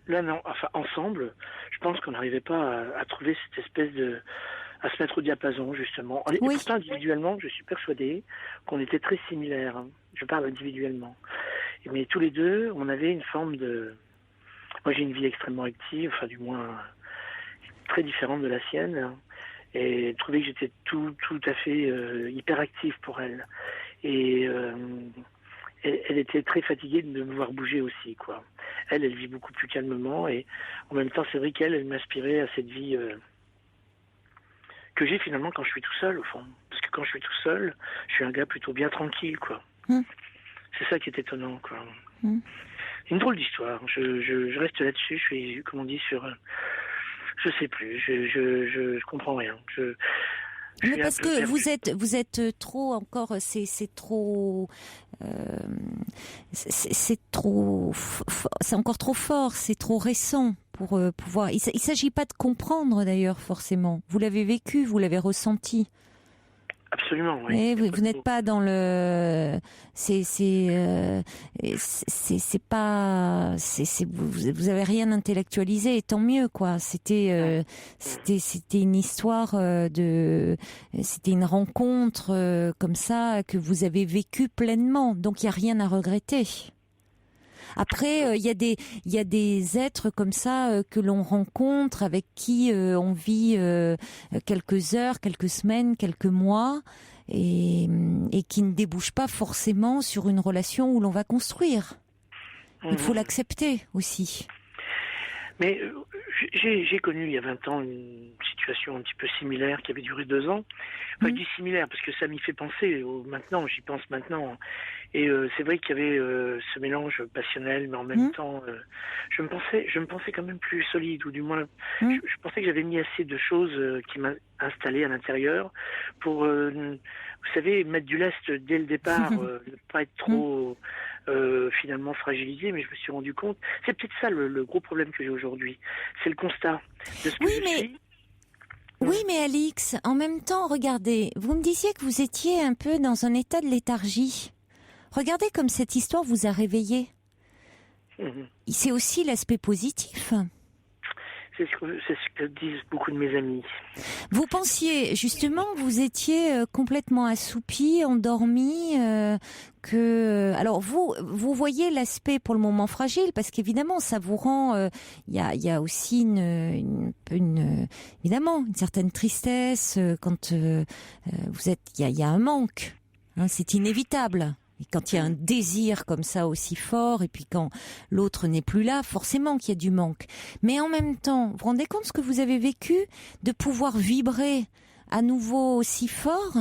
non, enfin, ensemble, je pense qu'on n'arrivait pas à trouver cette espèce à se mettre au diapason, justement. Et pourtant, individuellement, je suis persuadé qu'on était très similaires. Je parle individuellement. Mais tous les deux, on avait une forme de... Moi, j'ai une vie extrêmement active, enfin, du moins, très différente de la sienne. Et je trouvais que j'étais tout à fait hyper actif pour elle. Et elle était très fatiguée de me voir bouger aussi, quoi. Elle vit beaucoup plus calmement. Et en même temps, c'est vrai elle m'inspirait à cette vie... que j'ai finalement quand je suis tout seul, au fond. Parce que quand je suis tout seul, je suis un gars plutôt bien tranquille, quoi. C'est ça qui est étonnant, quoi. Une drôle d'histoire. Je reste là-dessus, je suis, comme on dit, je sais plus, je comprends rien. Mais parce que vous êtes trop encore, c'est trop, c'est encore trop fort, c'est trop récent pour pouvoir. Il s'agit pas de comprendre d'ailleurs forcément. Vous l'avez vécu, vous l'avez ressenti. Absolument, oui. Et vous n'êtes pas dans le, vous avez rien intellectualisé, et tant mieux, quoi. C'était une histoire c'était une rencontre comme ça que vous avez vécue pleinement. Donc il y a rien à regretter. Après, il y a des êtres comme ça que l'on rencontre, avec qui on vit quelques heures, quelques semaines, quelques mois, et qui ne débouche pas forcément sur une relation où l'on va construire. Il faut l'accepter aussi. Mais j'ai connu il y a 20 ans une situation un petit peu similaire qui avait duré 2 ans. Enfin, je dis similaire parce que ça m'y fait penser maintenant, j'y pense maintenant. Et c'est vrai qu'il y avait ce mélange passionnel, mais en même temps, je me pensais quand même plus solide, ou du moins, je pensais que j'avais mis assez de choses qui m'a installé à l'intérieur pour, vous savez, mettre du lest dès le départ, ne pas être trop finalement fragilisé, mais je me suis rendu compte, c'est peut-être ça le gros problème que j'ai aujourd'hui, c'est le constat de ce que je suis. Oui, mais Alix, en même temps, regardez, vous me disiez que vous étiez un peu dans un état de léthargie. Regardez comme cette histoire vous a réveillé. C'est aussi l'aspect positif. C'est ce que disent beaucoup de mes amis. Vous pensiez justement que vous étiez complètement assoupi, endormi, alors vous voyez l'aspect pour le moment fragile, parce qu'évidemment ça vous rend, il y a aussi évidemment une certaine tristesse quand vous êtes, il y a un manque, hein, c'est inévitable. Et quand il y a un désir comme ça aussi fort, et puis quand l'autre n'est plus là, forcément qu'il y a du manque. Mais en même temps, vous vous rendez compte ce que vous avez vécu, de pouvoir vibrer à nouveau aussi fort,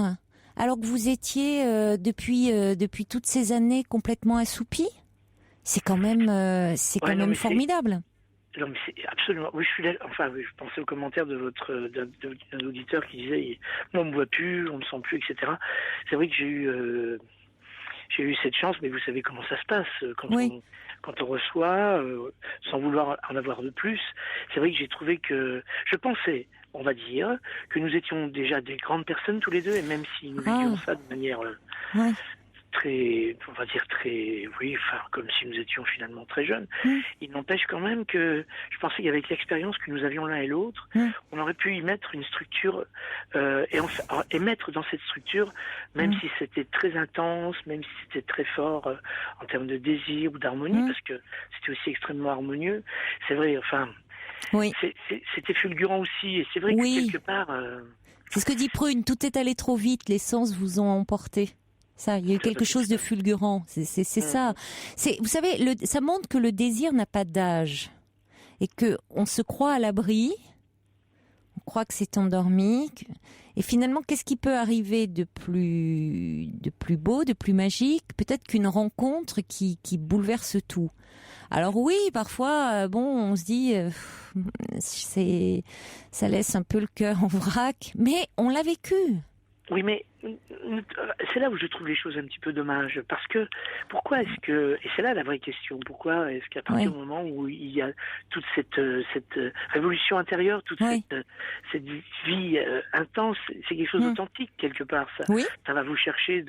alors que vous étiez depuis toutes ces années complètement assoupi? C'est quand même, formidable. Non, mais c'est absolument. Oui, je pensais aux commentaires de d'un auditeur qui disait, moi, on me voit plus, on me sent plus, etc. C'est vrai que j'ai eu cette chance, mais vous savez comment ça se passe quand on reçoit, sans vouloir en avoir de plus. C'est vrai que j'ai trouvé que, je pensais, on va dire, que nous étions déjà des grandes personnes tous les deux, et même si nous vivions ça de manière comme si nous étions finalement très jeunes, il n'empêche quand même que je pensais qu'avec l'expérience que nous avions l'un et l'autre, on aurait pu y mettre une structure et mettre dans cette structure, même si c'était très intense, même si c'était très fort en termes de désir ou d'harmonie, parce que c'était aussi extrêmement harmonieux. C'est vrai, c'était fulgurant aussi, et c'est vrai que quelque part... C'est ce que dit Prune, tout est allé trop vite, les sens vous ont emporté. Ça, il y a eu quelque chose de fulgurant. C'est ça. Vous savez, ça montre que le désir n'a pas d'âge et que on se croit à l'abri, on croit que c'est endormi, et finalement, qu'est-ce qui peut arriver de plus beau, de plus magique? Peut-être qu'une rencontre qui bouleverse tout. Alors oui, parfois, on se dit, ça laisse un peu le cœur en vrac, mais on l'a vécu. Oui, mais c'est là où je trouve les choses un petit peu dommages, parce que pourquoi est-ce que, et c'est là la vraie question, pourquoi est-ce qu'à partir du moment où il y a toute cette révolution intérieure, toute cette vie intense, c'est quelque chose d'authentique quelque part, ça va vous chercher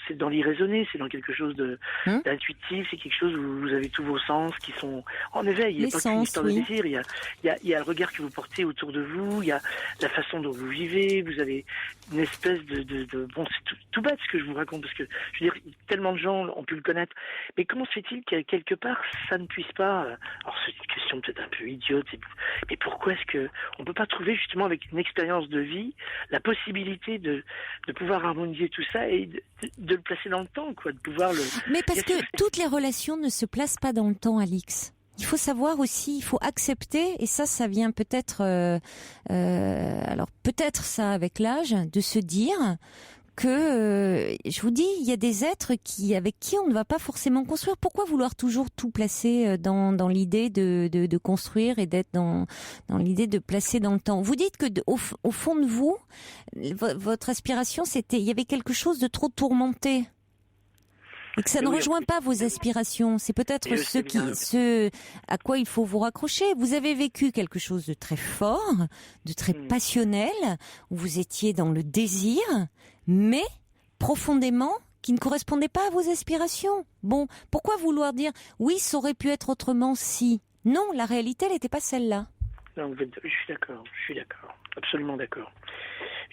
c'est dans l'irraisonné, c'est dans quelque chose d'intuitif, c'est quelque chose où vous avez tous vos sens qui sont en éveil. Il n'y a pas qu'une histoire de désir, il y a le regard que vous portez autour de vous, il y a la façon dont vous vivez, vous avez une espèce c'est tout bête ce que je vous raconte, parce que je veux dire, tellement de gens ont pu le connaître, mais comment se fait-il qu'à quelque part ça ne puisse pas, alors c'est une question peut-être un peu idiote, mais pourquoi est-ce que on peut pas trouver justement avec une expérience de vie la possibilité de pouvoir harmoniser tout ça et de le placer dans le temps, de pouvoir le... Mais parce que toutes les relations ne se placent pas dans le temps, Alix. Il faut savoir aussi, il faut accepter, et ça vient peut-être, alors peut-être ça avec l'âge, de se dire que, je vous dis, il y a des êtres avec qui on ne va pas forcément construire. Pourquoi vouloir toujours tout placer dans l'idée de construire et d'être dans l'idée de placer dans le temps? Vous dites que au fond de vous, votre aspiration, il y avait quelque chose de trop tourmenté. Et que ça ne rejoint pas vos aspirations. C'est peut-être ce à quoi il faut vous raccrocher. Vous avez vécu quelque chose de très fort, de très passionnel, où vous étiez dans le désir, mais profondément qui ne correspondait pas à vos aspirations. Bon, pourquoi vouloir dire oui, ça aurait pu être autrement si? Non, la réalité, elle n'était pas celle-là. Non, je suis d'accord, absolument d'accord.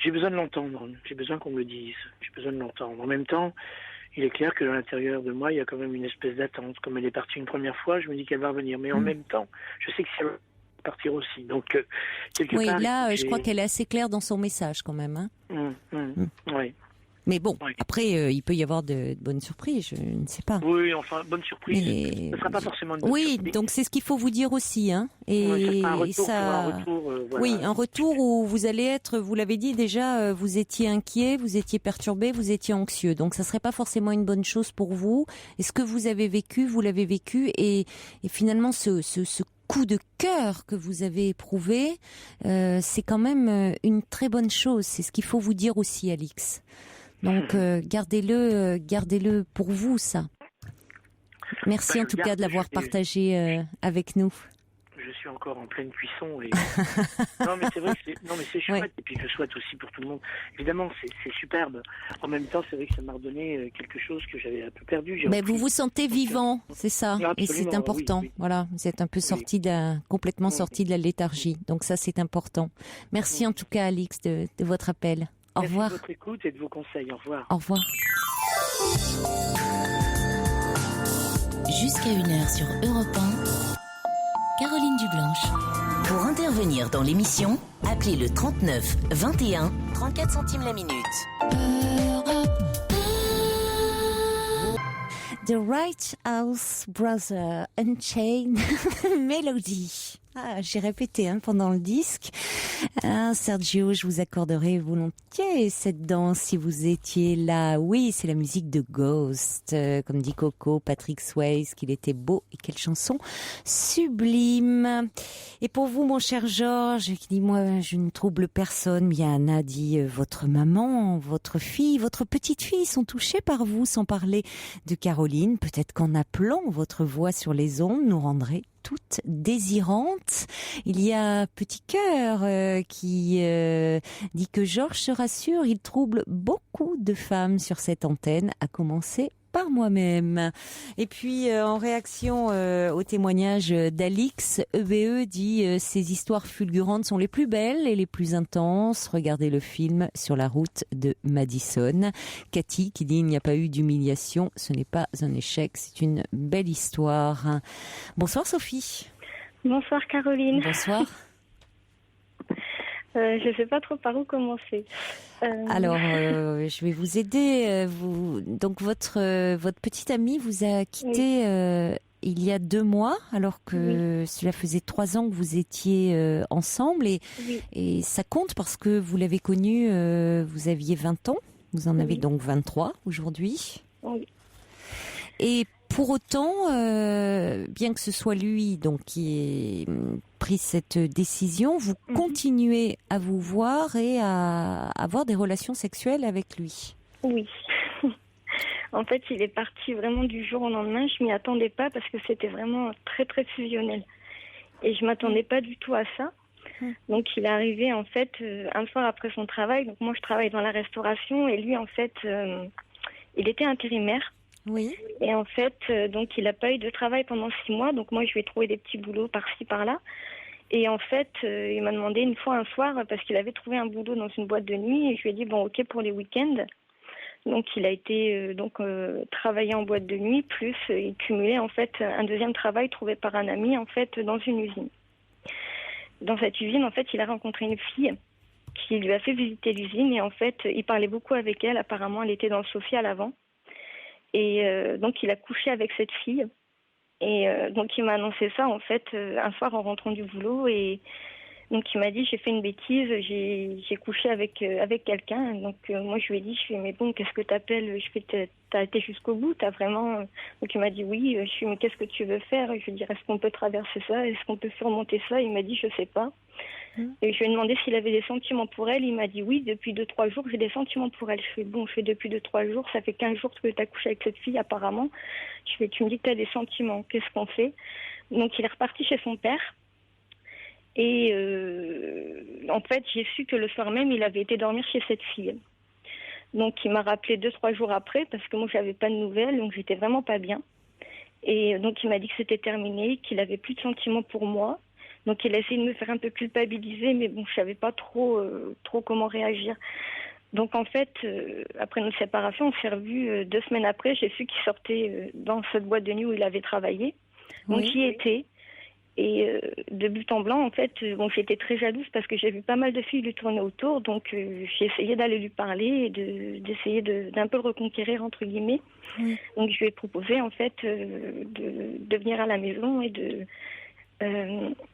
J'ai besoin de l'entendre, j'ai besoin qu'on me le dise, j'ai besoin de l'entendre. En même temps, il est clair que dans l'intérieur de moi, il y a quand même une espèce d'attente. Comme elle est partie une première fois, je me dis qu'elle va revenir. Mais en même temps, je sais que ça va partir aussi. Donc, quelque part... Oui, là, je crois qu'elle est assez claire dans son message quand même. Hein. Oui. Mais bon, Oui. après, il peut y avoir de bonnes surprises, je ne sais pas. Oui, enfin, bonne surprise. Mais- Ce ne sera pas forcément une bonne Oui, surprise. donc c'est ce qu'il faut vous dire aussi, hein. Et Ouais, ça sera un retour, ça, un retour, voilà. oui, un retour où vous allez être, vous l'avez dit déjà, vous étiez inquiet, vous étiez perturbé, vous étiez anxieux. Donc ça serait pas forcément une bonne chose pour vous. Et ce que vous avez vécu, vous l'avez vécu, et finalement ce coup de cœur que vous avez éprouvé, c'est quand même une très bonne chose. C'est ce qu'il faut vous dire aussi, Alix. Donc gardez-le pour vous, ça. Merci Bah, en je tout garde, cas de l'avoir je- partagé avec nous. Je suis encore en pleine cuisson. Et... non, mais c'est vrai que c'est chouette. Ouais. Et puis je souhaite aussi pour tout le monde. Évidemment, c'est superbe. En même temps, c'est vrai que ça m'a redonné quelque chose que j'avais un peu perdu. J'ai Mais repris. vous vous sentez vivant, c'est ça, Oui, et c'est absolument, important. oui. Voilà, vous êtes un peu complètement Oui. sorti de la léthargie, donc ça c'est important. Merci en tout cas, Alix, de votre appel. Au Merci revoir. de votre écoute et de vos conseils. Au revoir. Au revoir. Jusqu'à 1h sur Europe 1, Caroline Dublanche. Pour intervenir dans l'émission, appelez le 39 21 34 centimes la minute. The Right House Brother Unchained Melody. Ah, j'ai répété pendant le disque. Sergio, je vous accorderai volontiers cette danse si vous étiez là. Oui, c'est la musique de Ghost. Comme dit Coco, Patrick Swayze, qu'il était beau et quelle chanson sublime. Et pour vous, mon cher Georges, qui dit, moi, je ne trouble personne. Bien, Anna dit, votre maman, votre fille, votre petite fille sont touchées par vous, sans parler de Caroline. Peut-être qu'en appelant votre voix sur les ondes, nous rendrez toute désirante. Il y a Petit Cœur qui dit que Georges se rassure, il trouble beaucoup de femmes sur cette antenne, à commencer par moi-même. Et puis en réaction au témoignage d'Alix, EBE dit ces histoires fulgurantes sont les plus belles et les plus intenses. Regardez le film Sur la route de Madison. Cathy qui dit il n'y a pas eu d'humiliation, ce n'est pas un échec, c'est une belle histoire. Bonsoir Sophie. Bonsoir Caroline. Bonsoir. Je ne sais pas trop par où commencer. Alors, je vais vous aider. Donc, votre petite amie vous a quitté il y a 2 mois, alors que cela faisait 3 ans que vous étiez ensemble. Et ça compte parce que vous l'avez connue, vous aviez 20 ans. Vous en avez donc 23 aujourd'hui. Oui. Et pour autant, bien que ce soit lui donc qui ait pris cette décision, vous continuez à vous voir et à avoir des relations sexuelles avec lui. Oui. En fait, il est parti vraiment du jour au lendemain. Je m'y attendais pas parce que c'était vraiment très très fusionnel. Et je m'attendais pas du tout à ça. Donc il est arrivé en fait un soir après son travail. Donc moi je travaille dans la restauration et lui en fait il était intérimaire. Oui. Et en fait, donc il n'a pas eu de travail pendant 6 mois. Donc moi, je lui ai trouvé des petits boulots par-ci, par-là. Et en fait, il m'a demandé une fois un soir, parce qu'il avait trouvé un boulot dans une boîte de nuit. Et je lui ai dit, bon, ok pour les week-ends. Donc il a été travailler en boîte de nuit, plus il cumulait en fait un deuxième travail trouvé par un ami en fait dans une usine. Dans cette usine, en fait, il a rencontré une fille qui lui a fait visiter l'usine. Et en fait, il parlait beaucoup avec elle. Apparemment, elle était dans le social avant. Et donc, il a couché avec cette fille. Et donc, il m'a annoncé ça, en fait, un soir en rentrant du boulot. Et donc, il m'a dit, j'ai fait une bêtise, j'ai couché avec quelqu'un. Donc, moi, je lui ai dit, mais bon, qu'est-ce que t'appelles? T'as été jusqu'au bout, t'as vraiment... Donc, il m'a dit, oui. Je lui ai dit, mais qu'est-ce que tu veux faire? Je lui ai dit, est-ce qu'on peut traverser ça? Est-ce qu'on peut surmonter ça? Il m'a dit, je sais pas. Et je lui ai demandé s'il avait des sentiments pour elle. Il m'a dit oui, depuis 2-3 jours, j'ai des sentiments pour elle. Je fais bon, depuis 2-3 jours, ça fait 15 jours que tu as couché avec cette fille apparemment. Je fais, tu me dis que tu as des sentiments, qu'est-ce qu'on fait? Donc il est reparti chez son père. Et en fait, j'ai su que le soir même, il avait été dormir chez cette fille. Donc il m'a rappelé 2-3 jours après parce que moi, j'avais pas de nouvelles, donc j'étais vraiment pas bien. Et donc il m'a dit que c'était terminé, qu'il avait plus de sentiments pour moi. Donc il a essayé de me faire un peu culpabiliser, mais bon, je savais pas trop comment réagir. Donc en fait, après notre séparation, on s'est revus 2 semaines après. J'ai su qu'il sortait dans cette boîte de nuit où il avait travaillé. Donc j'y étais. Et de but en blanc, en fait, j'étais très jalouse parce que j'ai vu pas mal de filles lui tourner autour. Donc, j'ai essayé d'aller lui parler et d'essayer d'un peu le reconquérir, entre guillemets. Donc, je lui ai proposé, en fait, de venir à la maison et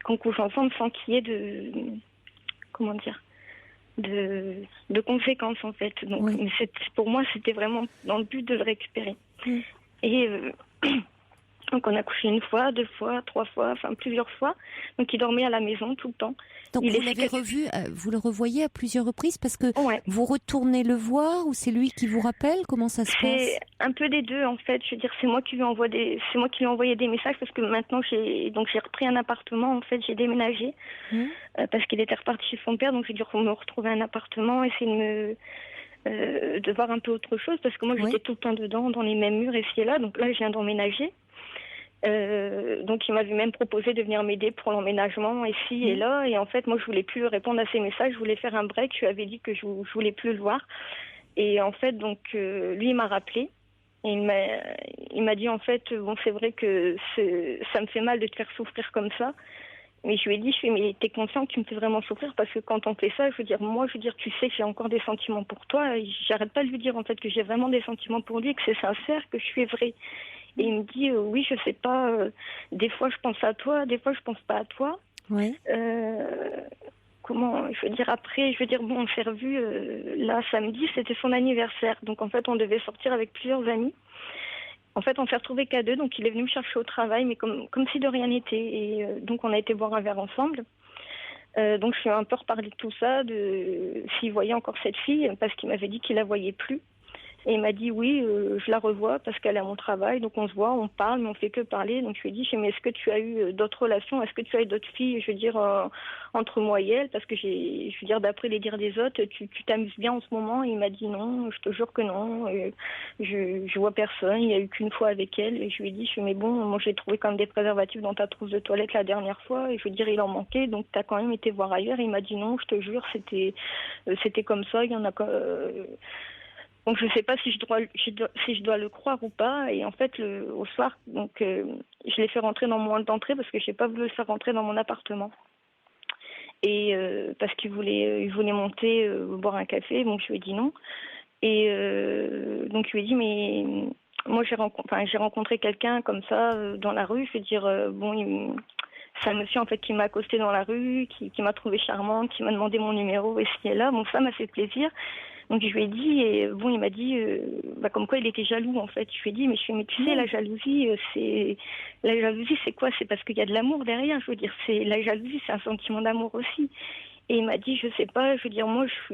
qu'on couche ensemble sans qu'il y ait de conséquences, en fait. Donc, mais pour moi, c'était vraiment dans le but de le récupérer. Et donc on a couché 1 fois, 2 fois, 3 fois, enfin plusieurs fois. Donc il dormait à la maison tout le temps. Donc vous l'avez revu, vous le revoyez à plusieurs reprises parce que vous retournez le voir ou c'est lui qui vous rappelle? Comment ça se passe? C'est un peu des deux, en fait. Je veux dire, c'est moi qui lui envoie envoyé des messages parce que maintenant j'ai repris un appartement. En fait, j'ai déménagé parce qu'il était reparti chez son père. Donc j'ai dû me retrouver un appartement, essayer de voir un peu autre chose parce que moi j'étais tout le temps dedans, dans les mêmes murs, ici et là. Donc là, je viens d'emménager. Donc il m'avait même proposé de venir m'aider pour l'emménagement ici et là, et en fait moi je voulais plus répondre à ses messages, je voulais faire un break, je lui avais dit que je voulais plus le voir, et en fait donc lui il m'a rappelé et il m'a dit en fait c'est vrai que ça me fait mal de te faire souffrir comme ça, mais je lui ai dit mais t'es conscient que tu me fais vraiment souffrir parce que quand on fait ça, je veux dire tu sais que j'ai encore des sentiments pour toi, et j'arrête pas de lui dire en fait que j'ai vraiment des sentiments pour lui, que c'est sincère, que je suis vraie. Et il me dit, oui, je sais pas, des fois je pense à toi, des fois je pense pas à toi. Oui. Après, on s'est revus, là, samedi, c'était son anniversaire. Donc, en fait, on devait sortir avec plusieurs amis. En fait, on s'est retrouvés qu'à 2, donc il est venu me chercher au travail, mais comme si de rien n'était. Et donc, on a été boire un verre ensemble. Donc, je lui ai un peu reparlé de tout ça, de s'il voyait encore cette fille, parce qu'il m'avait dit qu'il la voyait plus. Et il m'a dit oui, je la revois parce qu'elle est à mon travail, donc on se voit, on parle, mais on fait que parler. Donc je lui ai dit, mais est-ce que tu as eu d'autres relations, est-ce que tu as eu d'autres filles, je veux dire, entre moi et elle, parce que d'après les dires des autres, tu t'amuses bien en ce moment. Et il m'a dit non, je te jure que non, je vois personne, il n'y a eu qu'une fois avec elle. Et je lui ai dit, mais bon, moi j'ai trouvé quand même des préservatifs dans ta trousse de toilette la dernière fois, et je veux dire, il en manquait, donc tu as quand même été voir ailleurs. Et il m'a dit non, je te jure, c'était comme ça, il y en a... Donc je ne sais pas si je dois le croire ou pas. Et en fait, au soir, donc je l'ai fait rentrer dans mon hall d'entrée parce que je n'ai pas voulu le faire rentrer dans mon appartement. Et parce qu'il voulait monter boire un café, donc je lui ai dit non. Et donc je lui ai dit mais moi j'ai rencontré quelqu'un comme ça dans la rue. Je veux dire c'est un monsieur en fait qui m'a accosté dans la rue, qui m'a trouvé charmante, qui m'a demandé mon numéro et ci et là. Bon, ça m'a fait plaisir. Donc je lui ai dit, et il m'a dit, comme quoi il était jaloux en fait. Je lui ai dit, mais tu sais, la jalousie, c'est quoi? C'est parce qu'il y a de l'amour derrière. Je veux dire, la jalousie, c'est un sentiment d'amour aussi. Et il m'a dit, je sais pas, je veux dire, moi, je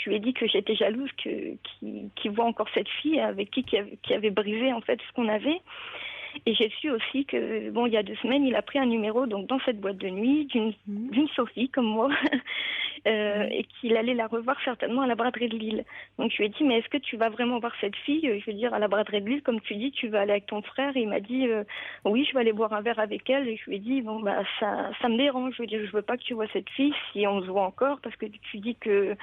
lui ai dit que j'étais jalouse, qu'il voit encore cette fille avec qui avait brisé en fait ce qu'on avait. Et j'ai su aussi que, il y a 2 semaines, il a pris un numéro donc dans cette boîte de nuit d'une Sophie comme moi, et qu'il allait la revoir certainement à la braderie de Lille. Donc je lui ai dit, mais est-ce que tu vas vraiment voir cette fille? Je veux dire, à la braderie de Lille, comme tu dis, tu vas aller avec ton frère. Et il m'a dit, oui, je vais aller boire un verre avec elle. Et je lui ai dit, ça me dérange. Je veux dire, je veux pas que tu vois cette fille si on se voit encore, parce que tu dis que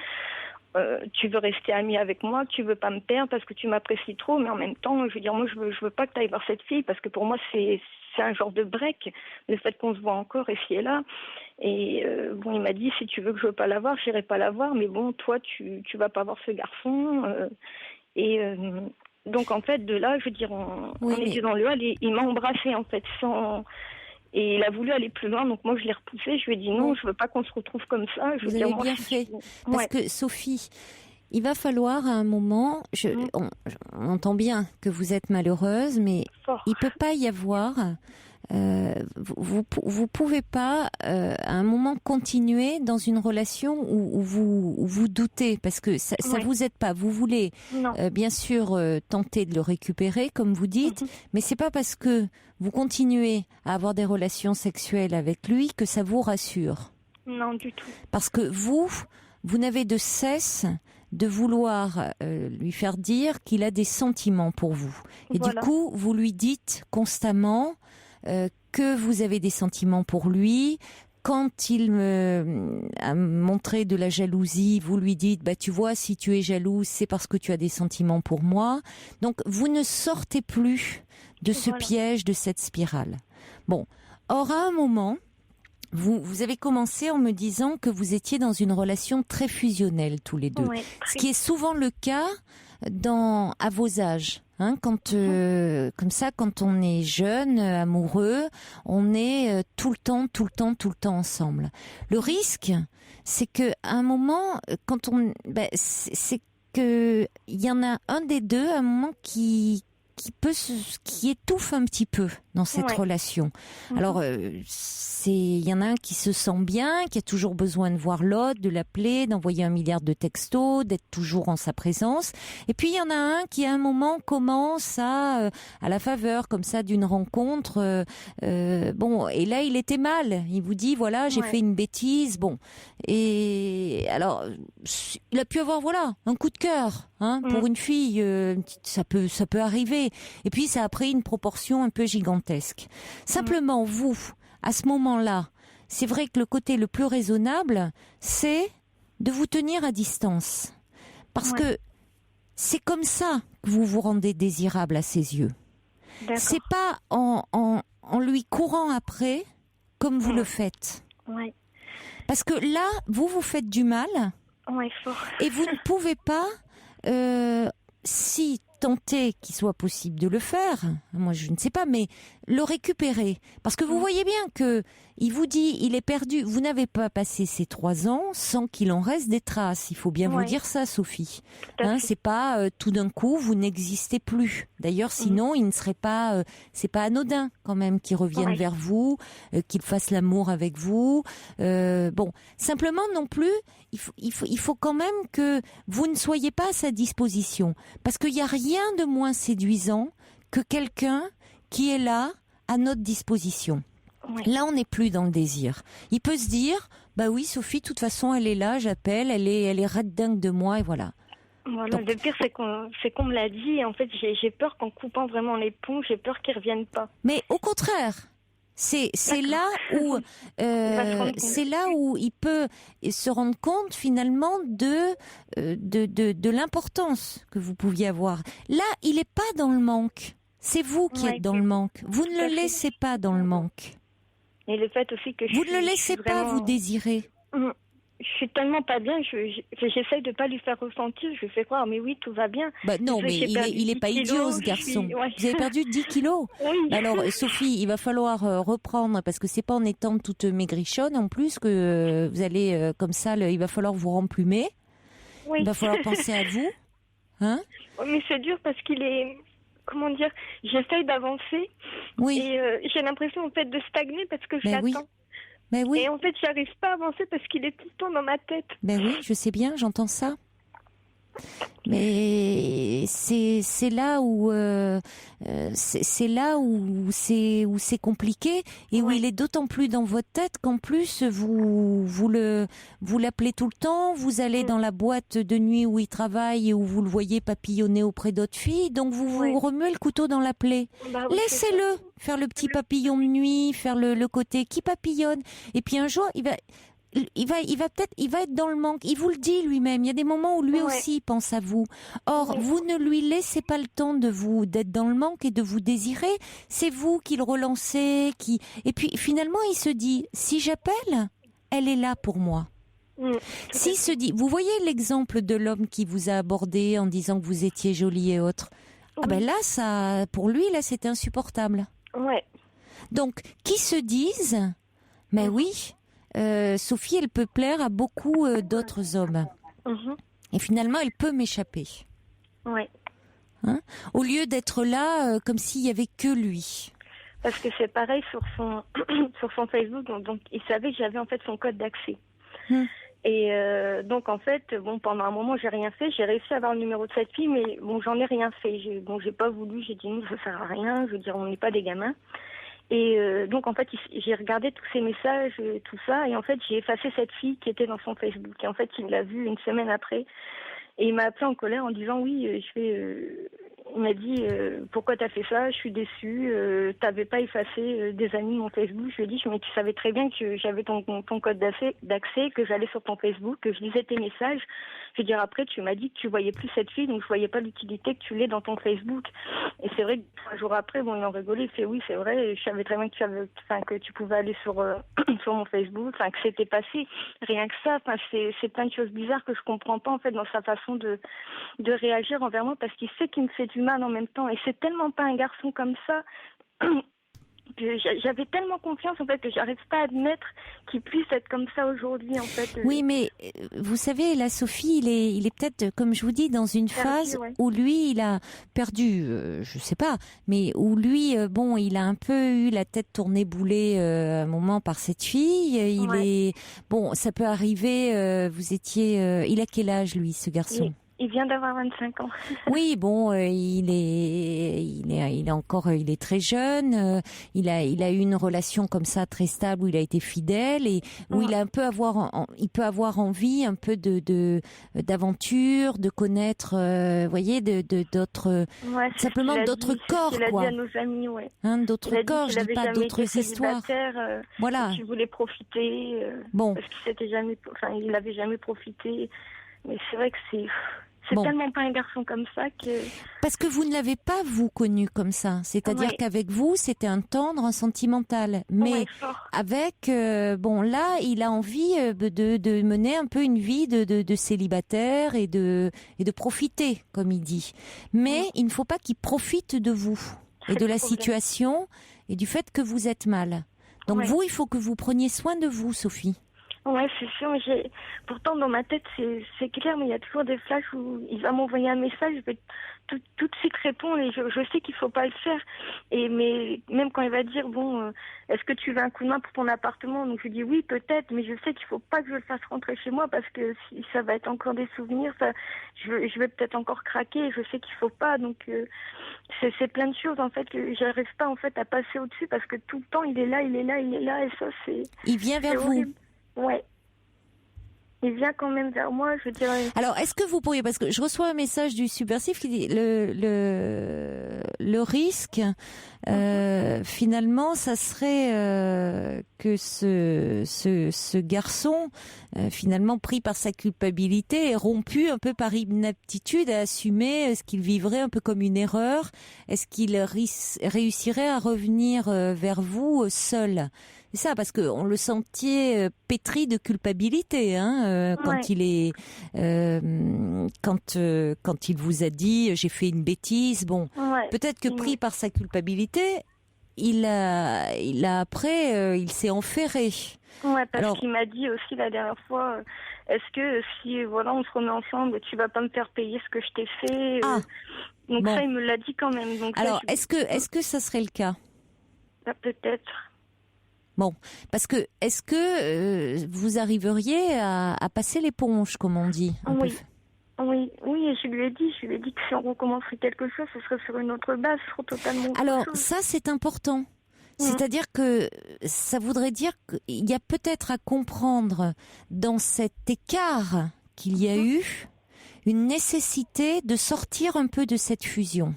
tu veux rester amie avec moi, que tu veux pas me perdre parce que tu m'apprécies trop, mais en même temps, je veux dire, moi, je veux pas que tu ailles voir cette fille parce que pour moi, c'est un genre de break, le fait qu'on se voit encore ici et là. Et il m'a dit, si tu veux que je veux pas la voir, j'irai pas la voir, mais bon, toi, tu vas pas voir ce garçon. Donc, en fait, de là, je veux dire, on était dans le hall et il m'a embrassée, en fait, Et il a voulu aller plus loin, donc moi je l'ai repoussé. Je lui ai dit non, je veux pas qu'on se retrouve comme ça. Vous avez bien fait. Parce que Sophie, il va falloir à un moment, on entend bien que vous êtes malheureuse, mais il peut pas y avoir... vous pouvez pas à un moment continuer dans une relation où vous doutez parce que ça vous aide pas. Vous voulez bien sûr tenter de le récupérer comme vous dites, mais c'est pas parce que vous continuez à avoir des relations sexuelles avec lui que ça vous rassure. Non, du tout. Parce que vous n'avez de cesse de vouloir lui faire dire qu'il a des sentiments pour vous. Et du coup, vous lui dites constamment que vous avez des sentiments pour lui. Quand il a montré de la jalousie, vous lui dites tu vois, si tu es jalouse, c'est parce que tu as des sentiments pour moi. Donc vous ne sortez plus de ce piège, de cette spirale. Bon, Or, à un moment, vous avez commencé en me disant que vous étiez dans une relation très fusionnelle tous les deux. Ouais, Ce qui est souvent le cas à vos âges. Hein, comme ça, quand on est jeune, amoureux, on est tout le temps ensemble. Le risque, c'est que à un moment, c'est que il y en a un des deux, à un moment qui étouffe un petit peu dans cette relation. Alors, il y en a un qui se sent bien, qui a toujours besoin de voir l'autre, de l'appeler, d'envoyer 1 milliard de textos, d'être toujours en sa présence. Et puis, il y en a un qui, à un moment, commence à la faveur, comme ça, d'une rencontre. Et là, il était mal. Il vous dit, voilà, j'ai fait une bêtise. Bon. Et alors, il a pu avoir, un coup de cœur. Pour une fille, ça peut arriver. Et puis, ça a pris une proportion un peu gigantesque. Simplement, vous, à ce moment-là, c'est vrai que le côté le plus raisonnable, c'est de vous tenir à distance. Parce que c'est comme ça que vous vous rendez désirable à ses yeux. D'accord. C'est pas en lui courant après comme vous le faites. Ouais. Parce que là, vous faites du mal. Ouais, fort. Et vous ne pouvez pas... si tenter qu'il soit possible de le faire, moi je ne sais pas, mais le récupérer. Parce que vous voyez bien que il vous dit, il est perdu. Vous n'avez pas passé ces 3 ans sans qu'il en reste des traces. Il faut bien vous dire ça, Sophie. C'est pas tout d'un coup, vous n'existez plus. D'ailleurs, sinon, il ne serait pas... c'est pas anodin quand même qu'il revienne vers vous, qu'il fasse l'amour avec vous. Simplement non plus, il faut quand même que vous ne soyez pas à sa disposition. Parce qu'il n'y a rien de moins séduisant que quelqu'un qui est là à notre disposition. Là, on n'est plus dans le désir. Il peut se dire, bah oui, Sophie, de toute façon, elle est là, j'appelle, elle est red dingue de moi, et voilà. Voilà, le pire, c'est qu'on me l'a dit, et en fait, j'ai peur qu'en coupant vraiment les ponts, j'ai peur qu'ils reviennent pas. Mais au contraire, c'est là où il peut se rendre compte finalement de l'importance que vous pouviez avoir. Là, il est pas dans le manque. C'est vous qui êtes dans le manque. Vous ne le laissez pas dans le manque. Et le fait aussi que vous ne le laissez pas vous désirer. Je suis tellement pas bien, j'essaye de pas lui faire ressentir, je lui fais croire, mais oui, tout va bien. Bah non, mais il est pas idiot, ce garçon. Vous avez perdu 10 kilos. Oui. Alors, Sophie, il va falloir reprendre, parce que c'est pas en étant toute maigrichonne, en plus, que vous allez, comme ça, il va falloir vous remplumer. Oui. Il va falloir penser à vous. Hein? Mais c'est dur parce qu'il est... Comment dire, j'essaye d'avancer et j'ai l'impression en fait de stagner parce que j'attends. Mais oui. Et en fait, j'arrive pas à avancer parce qu'il est tout le temps dans ma tête. Ben oui, je sais bien, j'entends ça. Mais c'est là où c'est compliqué et où il est d'autant plus dans votre tête qu'en plus vous l'appelez tout le temps, vous allez dans la boîte de nuit où il travaille et où vous le voyez papillonner auprès d'autres filles, donc vous remuez le couteau dans la plaie. Bah oui, laissez-le faire le petit papillon de nuit, faire le côté qui papillonne, et puis un jour il va être dans le manque. Il vous le dit lui-même. Il y a des moments où lui aussi pense à vous. Or, vous ne lui laissez pas le temps d'être dans le manque et de vous désirer. C'est vous qui le relancez, et puis finalement il se dit, si j'appelle, elle est là pour moi. S'il se dit, vous voyez l'exemple de l'homme qui vous a abordé en disant que vous étiez jolie et autres. Ah ben là, ça, pour lui, là, c'était insupportable. Donc, qui se disent, mais oui, Sophie, elle peut plaire à beaucoup d'autres hommes. Et finalement, elle peut m'échapper. Au lieu d'être là comme s'il y avait que lui. Parce que c'est pareil sur son Facebook. Donc, il savait que j'avais en fait son code d'accès. Et donc en fait, pendant un moment, j'ai rien fait. J'ai réussi à avoir le numéro de cette fille, mais j'en ai rien fait. J'ai pas voulu. J'ai dit non, ça sert à rien. Je veux dire, on n'est pas des gamins. Et donc, en fait, j'ai regardé tous ces messages, tout ça, et en fait, j'ai effacé cette fille qui était dans son Facebook. Et en fait, il l'a vue une semaine après, et il m'a appelé en colère en disant, oui, il m'a dit pourquoi t'as fait ça, je suis déçue, t'avais pas effacé des amis de mon Facebook. Je lui ai dit mais tu savais très bien que j'avais ton code d'accès, que j'allais sur ton Facebook, que je lisais tes messages. Je veux dire, après tu m'as dit que tu voyais plus cette fille, donc je voyais pas l'utilité que tu l'aies dans ton Facebook. Et c'est vrai que 3 jours après, bon, il en rigolait, il fait oui c'est vrai, je savais très bien que tu pouvais aller sur sur mon Facebook, que c'était passé. Rien que ça, c'est plein de choses bizarres que je comprends pas en fait dans sa façon de réagir envers moi, parce qu'il sait qu'il me fait du mal en même temps, et c'est tellement pas un garçon comme ça que j'avais tellement confiance en fait que j'arrive pas à admettre qu'il puisse être comme ça aujourd'hui en fait. Oui, mais vous savez, la Sophie, il est peut-être, comme je vous dis, dans une phase où lui, il a perdu, je sais pas, mais où lui, bon, il a un peu eu la tête tournée boulet à un moment par cette fille. Il est bon, ça peut arriver. Vous étiez, il a quel âge lui, ce garçon? Il vient d'avoir 25 ans. Oui, bon, il est très jeune. Il a eu une relation comme ça très stable où il a été fidèle et où il peut avoir envie un peu d'aventure, de connaître, voyez, d'autres, simplement d'autres corps, quoi. Il a dit à nos amis, d'autres corps, je dis pas d'autres histoires. Voilà. Qui voulait profiter. Bon. Parce il n'avait jamais profité. Mais c'est vrai que c'est tellement pas un garçon comme ça que... Parce que vous ne l'avez pas, vous, connu comme ça. C'est-à-dire qu'avec vous, c'était un tendre, un sentimental. Mais avec... là, il a envie de mener un peu une vie de célibataire et de profiter, comme il dit. Mais il ne faut pas qu'il profite de vous et de la situation et du fait que vous êtes mal. Donc vous, il faut que vous preniez soin de vous, Sophie. Ouais, c'est sûr. Pourtant, dans ma tête, c'est clair, mais il y a toujours des flashs où il va m'envoyer un message, je vais tout de suite répondre et je sais qu'il faut pas le faire. Mais même quand il va dire, est-ce que tu veux un coup de main pour ton appartement? Donc je dis oui, peut-être, mais je sais qu'il faut pas que je le fasse rentrer chez moi parce que si ça va être encore des souvenirs, je vais peut-être encore craquer. Je sais qu'il faut pas. Donc c'est plein de choses en fait que j'arrive pas en fait à passer au-dessus parce que tout le temps il est là et ça c'est. Il vient vers vous. Ouais. Il vient quand même vers moi, je dirais. Alors, est-ce que vous pourriez, parce que je reçois un message du Subversif qui dit le risque, finalement, ça serait que ce garçon, finalement pris par sa culpabilité, est rompu un peu par inaptitude à assumer ce qu'il vivrait un peu comme une erreur. Est-ce qu'il réussirait à revenir vers vous seul? C'est ça, parce que on le sentait pétri de culpabilité, quand il est, quand il vous a dit j'ai fait une bêtise. Bon, peut-être que pris par sa culpabilité, il s'est enferré. Ouais, parce qu'il m'a dit aussi la dernière fois, est-ce que si on se remet ensemble, tu vas pas me faire payer ce que je t'ai fait? Donc ça, il me l'a dit quand même. Donc alors, est-ce que ça serait le cas? Peut-être. Bon, parce que est-ce que vous arriveriez à passer l'éponge, comme on dit? Oui, et je lui ai dit que si on recommencerait quelque chose, ce serait sur une autre base, sur totalement autre Alors, chose. ça, c'est important. C'est-à-dire que ça voudrait dire qu'il y a peut-être à comprendre dans cet écart qu'il y a eu une nécessité de sortir un peu de cette fusion.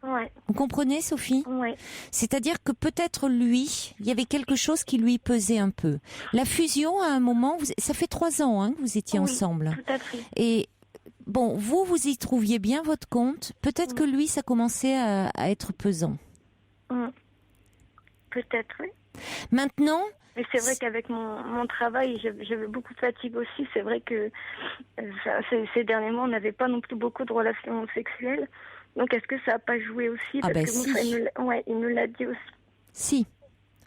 Ouais. Vous comprenez, Sophie? Oui. C'est-à-dire que peut-être lui, il y avait quelque chose qui lui pesait un peu. La fusion, à un moment, ça fait 3 ans que vous étiez ensemble. Tout à fait. Et bon, vous y trouviez bien votre compte. Peut-être que lui, ça commençait à être pesant. Peut-être, oui. Maintenant... Mais c'est vrai qu'avec mon travail, j'avais beaucoup de fatigue aussi. C'est vrai que ces derniers mois, on n'avait pas non plus beaucoup de relations sexuelles. Donc, est-ce que ça n'a pas joué aussi? Parce que si. Il me l'a dit aussi. Si.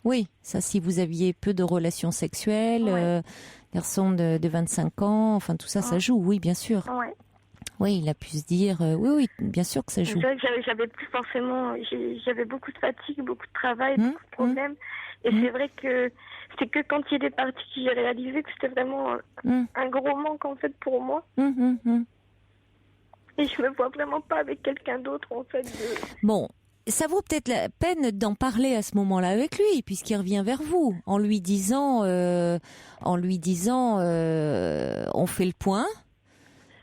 Oui, ça, si vous aviez peu de relations sexuelles, garçon de 25 ans, enfin, tout ça, ça joue, oui, bien sûr. Ouais. Oui, il a pu se dire, oui, bien sûr que ça joue. C'est vrai que j'avais plus forcément, j'avais beaucoup de fatigue, beaucoup de travail, beaucoup de problèmes. Et c'est vrai que c'est que quand il est parti que j'ai réalisé que c'était vraiment un gros manque, en fait, pour moi. Et je me vois vraiment pas avec quelqu'un d'autre, en fait. Bon, ça vaut peut-être la peine d'en parler à ce moment-là avec lui, puisqu'il revient vers vous, en lui disant, on fait le point.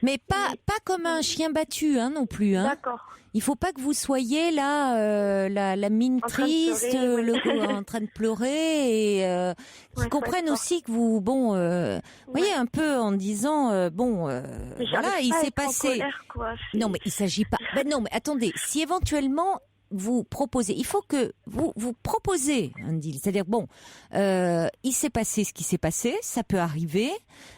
Mais pas comme un chien battu, hein, non plus. Hein. D'accord. Il faut pas que vous soyez là, la mine triste, en train de pleurer, et qu'ils comprennent aussi que vous, voyez, un peu en disant, voilà, il s'est passé. Colère, quoi. Non, mais il s'agit pas. Non, mais attendez, si éventuellement vous proposez, il faut que vous proposez un deal, c'est-à-dire il s'est passé ce qui s'est passé, ça peut arriver.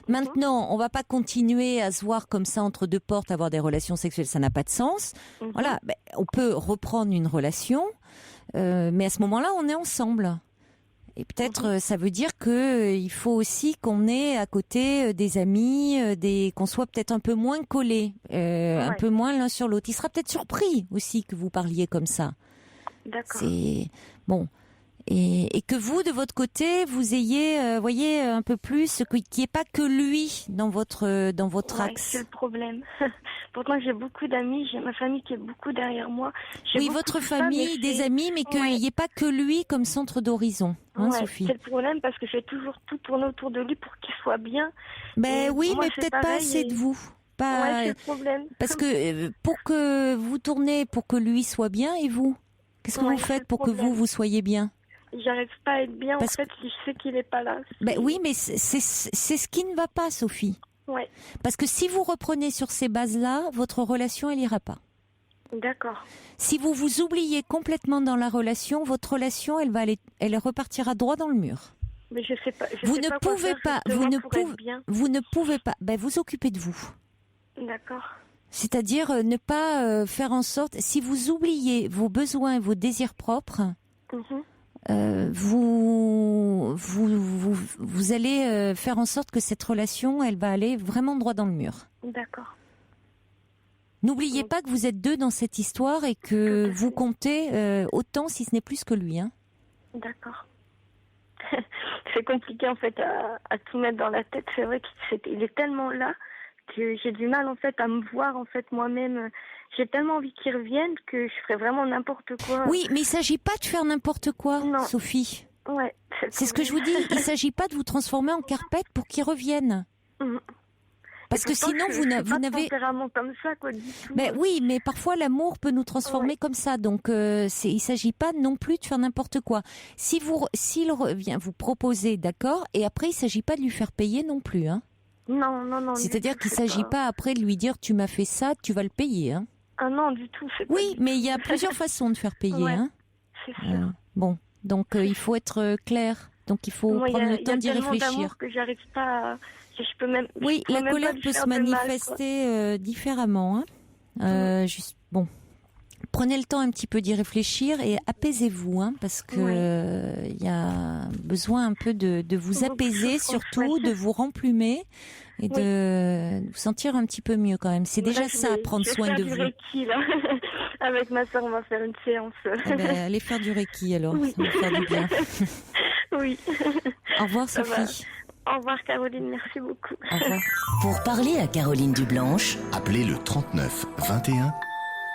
Maintenant, on va pas continuer à se voir comme ça entre deux portes, avoir des relations sexuelles, ça n'a pas de sens. Voilà, on peut reprendre une relation, mais à ce moment-là, on est ensemble. Et peut-être ça veut dire que il faut aussi qu'on ait à côté des amis, qu'on soit peut-être un peu moins collés, un peu moins l'un sur l'autre. Il sera peut-être surpris aussi que vous parliez comme ça. D'accord. C'est bon. Et que vous, de votre côté, vous ayez, voyez, un peu plus, qu'il n'y ait pas que lui dans votre axe. C'est le problème. Pourtant, j'ai beaucoup d'amis, j'ai ma famille qui est beaucoup derrière moi. Oui, votre famille, des amis, mais qu'il n'y ait pas que lui comme centre d'horizon, Sophie. C'est le problème parce que je fais toujours tout tourner autour de lui pour qu'il soit bien. Oui, moi, mais peut-être pas assez de vous. C'est le problème. Parce que pour que vous tournez pour que lui soit bien, et vous, qu'est-ce que vous faites pour que vous soyez bien? J'arrive pas à être bien, en fait, si je sais qu'il est pas là. Oui, mais c'est ce qui ne va pas, Sophie. Ouais. Parce que si vous reprenez sur ces bases-là, votre relation, elle ira pas. D'accord. Si vous vous oubliez complètement dans la relation, votre relation, elle repartira droit dans le mur. Mais je sais pas. Vous ne pouvez pas, vous ne pouvez pas. Vous occupez de vous. D'accord. C'est-à-dire ne pas faire en sorte, si vous oubliez vos besoins et vos désirs propres, vous allez faire en sorte que cette relation, elle va aller vraiment droit dans le mur. D'accord. N'oubliez pas que vous êtes deux dans cette histoire et que vous comptez autant, si ce n'est plus que lui. Hein. D'accord. C'est compliqué en fait à tout mettre dans la tête. C'est vrai qu'il est tellement là que j'ai du mal en fait à me voir en fait moi-même. J'ai tellement envie qu'il revienne que je ferais vraiment n'importe quoi. Oui, mais il s'agit pas de faire n'importe quoi, Sophie. Ouais. C'est ce que je vous dis. Il s'agit pas de vous transformer en carpette pour qu'il revienne. Parce que sinon, vous n'avez pas de tempérament comme ça, quoi, du tout. Oui, mais parfois l'amour peut nous transformer comme ça. Donc, il s'agit pas non plus de faire n'importe quoi. S'il revient, vous proposez, d'accord. Et après, il s'agit pas de lui faire payer non plus, hein. Non. C'est-à-dire qu'il s'agit pas après de lui dire tu m'as fait ça, tu vas le payer, hein. Ah non, du tout. Oui, mais il y a plusieurs façons de faire payer, hein. C'est sûr. Donc il faut être clair. Donc il faut prendre le temps d'y réfléchir. D'amour que j'arrive pas. Je peux même. Oui, la colère peut se manifester différemment. Hein. Prenez le temps un petit peu d'y réfléchir et apaisez-vous, hein, parce que il y a besoin un peu de vous apaiser, surtout de vous remplumer et de vous sentir un petit peu mieux quand même. C'est déjà ça, prendre soin de vous. Reiki, là. Avec ma soeur, on va faire une séance. Allez faire du Reiki alors, ça va faire du bien. Oui. Au revoir Sophie. Au revoir Caroline, merci beaucoup. Au revoir. Pour parler à Caroline Dublanche, appelez le 39 21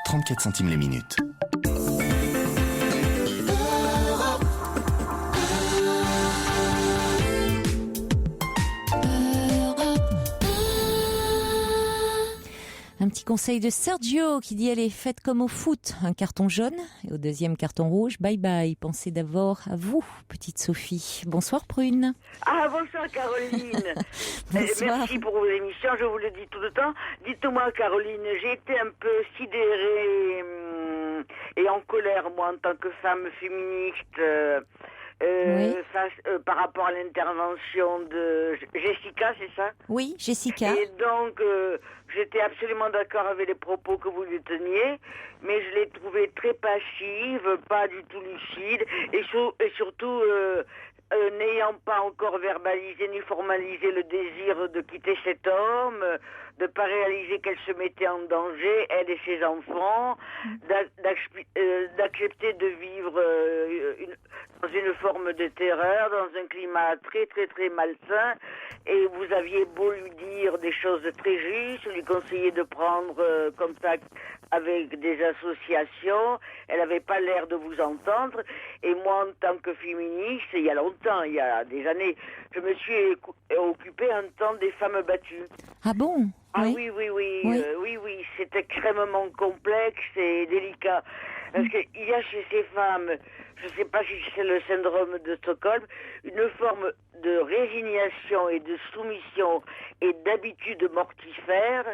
34 centimes les minutes. Un petit conseil de Sergio qui dit allez, faites comme au foot, un carton jaune et au deuxième carton rouge, bye bye. Pensez d'abord à vous, petite Sophie. Bonsoir Prune. Bonsoir Caroline. Bonsoir. Merci pour vos émissions, je vous le dis tout le temps. Dites-moi Caroline, j'ai été un peu sidérée et en colère moi en tant que femme féministe par rapport à l'intervention de Jessica, c'est ça? Oui, Jessica. Et donc, j'étais absolument d'accord avec les propos que vous lui teniez, mais je l'ai trouvée très passive, pas du tout lucide, et surtout n'ayant pas encore verbalisé ni formalisé le désir de quitter cet homme, de pas réaliser qu'elle se mettait en danger, elle et ses enfants, d'accepter de vivre dans une forme de terreur, dans un climat très très très malsain, et vous aviez beau lui dire des choses très justes, lui conseiller de prendre contact avec des associations, elle n'avait pas l'air de vous entendre, et moi en tant que féministe, il y a longtemps, il y a des années, je me suis occupée un temps des femmes battues. Ah bon? Ah oui, oui, c'est extrêmement complexe et délicat. Parce qu'il y a chez ces femmes, je ne sais pas si c'est le syndrome de Stockholm, une forme de résignation et de soumission et d'habitude mortifère,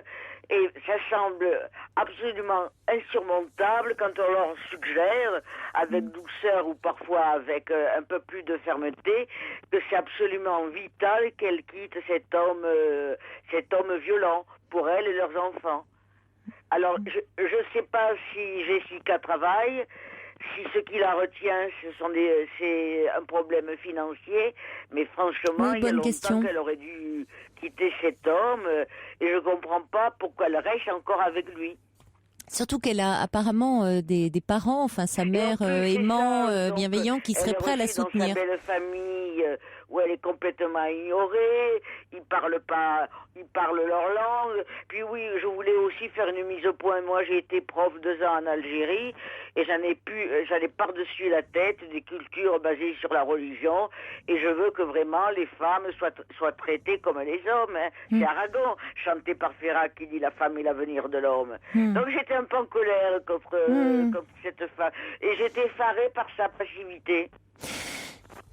et ça semble absolument insurmontable quand on leur suggère, avec douceur ou parfois avec un peu plus de fermeté, que c'est absolument vital qu'elles quittent cet homme violent pour elles et leurs enfants. Alors, je ne sais pas si Jessica travaille, si ce qui la retient, c'est un problème financier, mais franchement, il y a longtemps qu'elle aurait dû quitter cet homme, et je ne comprends pas pourquoi elle reste encore avec lui. Surtout qu'elle a apparemment des parents, enfin sa mère aimant, bienveillant, qui serait prêt à la soutenir. Dans sa belle famille, où elle est complètement ignorée, ils parlent leur langue. Puis oui, je voulais aussi faire une mise au point. Moi, j'ai été prof 2 ans en Algérie, et j'en ai par-dessus la tête des cultures basées sur la religion, et je veux que vraiment les femmes soient traitées comme les hommes. Hein. C'est Aragon, chanté par Ferrat, qui dit la femme est l'avenir de l'homme. Donc j'étais un peu en colère contre cette femme, et j'étais effarée par sa passivité.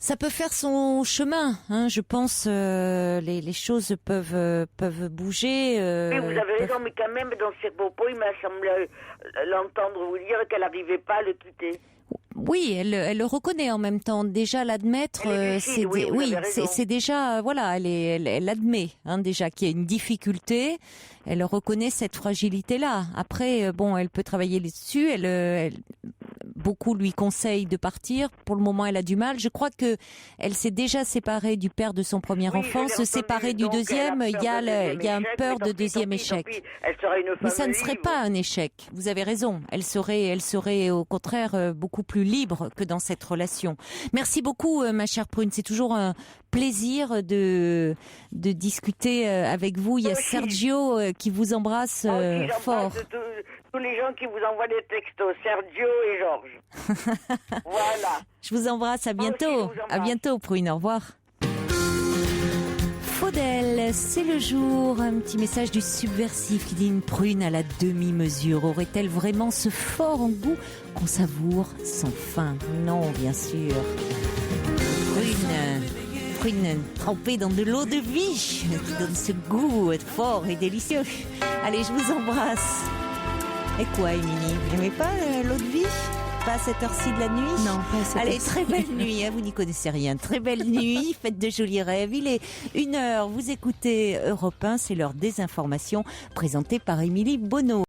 Ça peut faire son chemin, hein, je pense. Les choses peuvent bouger. Oui, vous avez raison, mais quand même, dans ses propos, il m'a semblé l'entendre vous dire qu'elle n'arrivait pas à le quitter. Oui, elle le reconnaît en même temps. Déjà l'admettre, c'est déjà voilà, elle admet déjà qu'il y a une difficulté. Elle reconnaît cette fragilité-là. Après, bon, elle peut travailler dessus. Beaucoup lui conseillent de partir. Pour le moment, elle a du mal. Je crois que elle s'est déjà séparée du père de son premier enfant. Se séparer du deuxième, il y a un peur de deuxième échec. Mais ça ne serait pas un échec. Vous avez raison. Elle serait au contraire beaucoup plus libre que dans cette relation. Merci beaucoup, ma chère Prune. C'est toujours un plaisir de discuter avec vous. Il y a Sergio qui vous embrasse fort. Tous les gens qui vous envoient des textos, Sergio et Georges. Voilà. Je vous embrasse, à bientôt. À bientôt, Prune, au revoir. Faudel, c'est le jour. Un petit message du subversif qui dit: une prune à la demi-mesure aurait-elle vraiment ce fort en goût qu'on savoure sans fin? Non, bien sûr. Prune trempée dans de l'eau de vie qui donne ce goût fort et délicieux. Allez, je vous embrasse. Et quoi, Émilie, vous n'aimez pas l'eau de vie? Pas à cette heure-ci de la nuit? Non, pas à cette Allez, heure-ci. très belle nuit, hein, vous n'y connaissez rien. Très belle nuit, faites de jolis rêves. Il est 1h, vous écoutez Europe 1, c'est l'heure des informations présentées par Émilie Bonneau.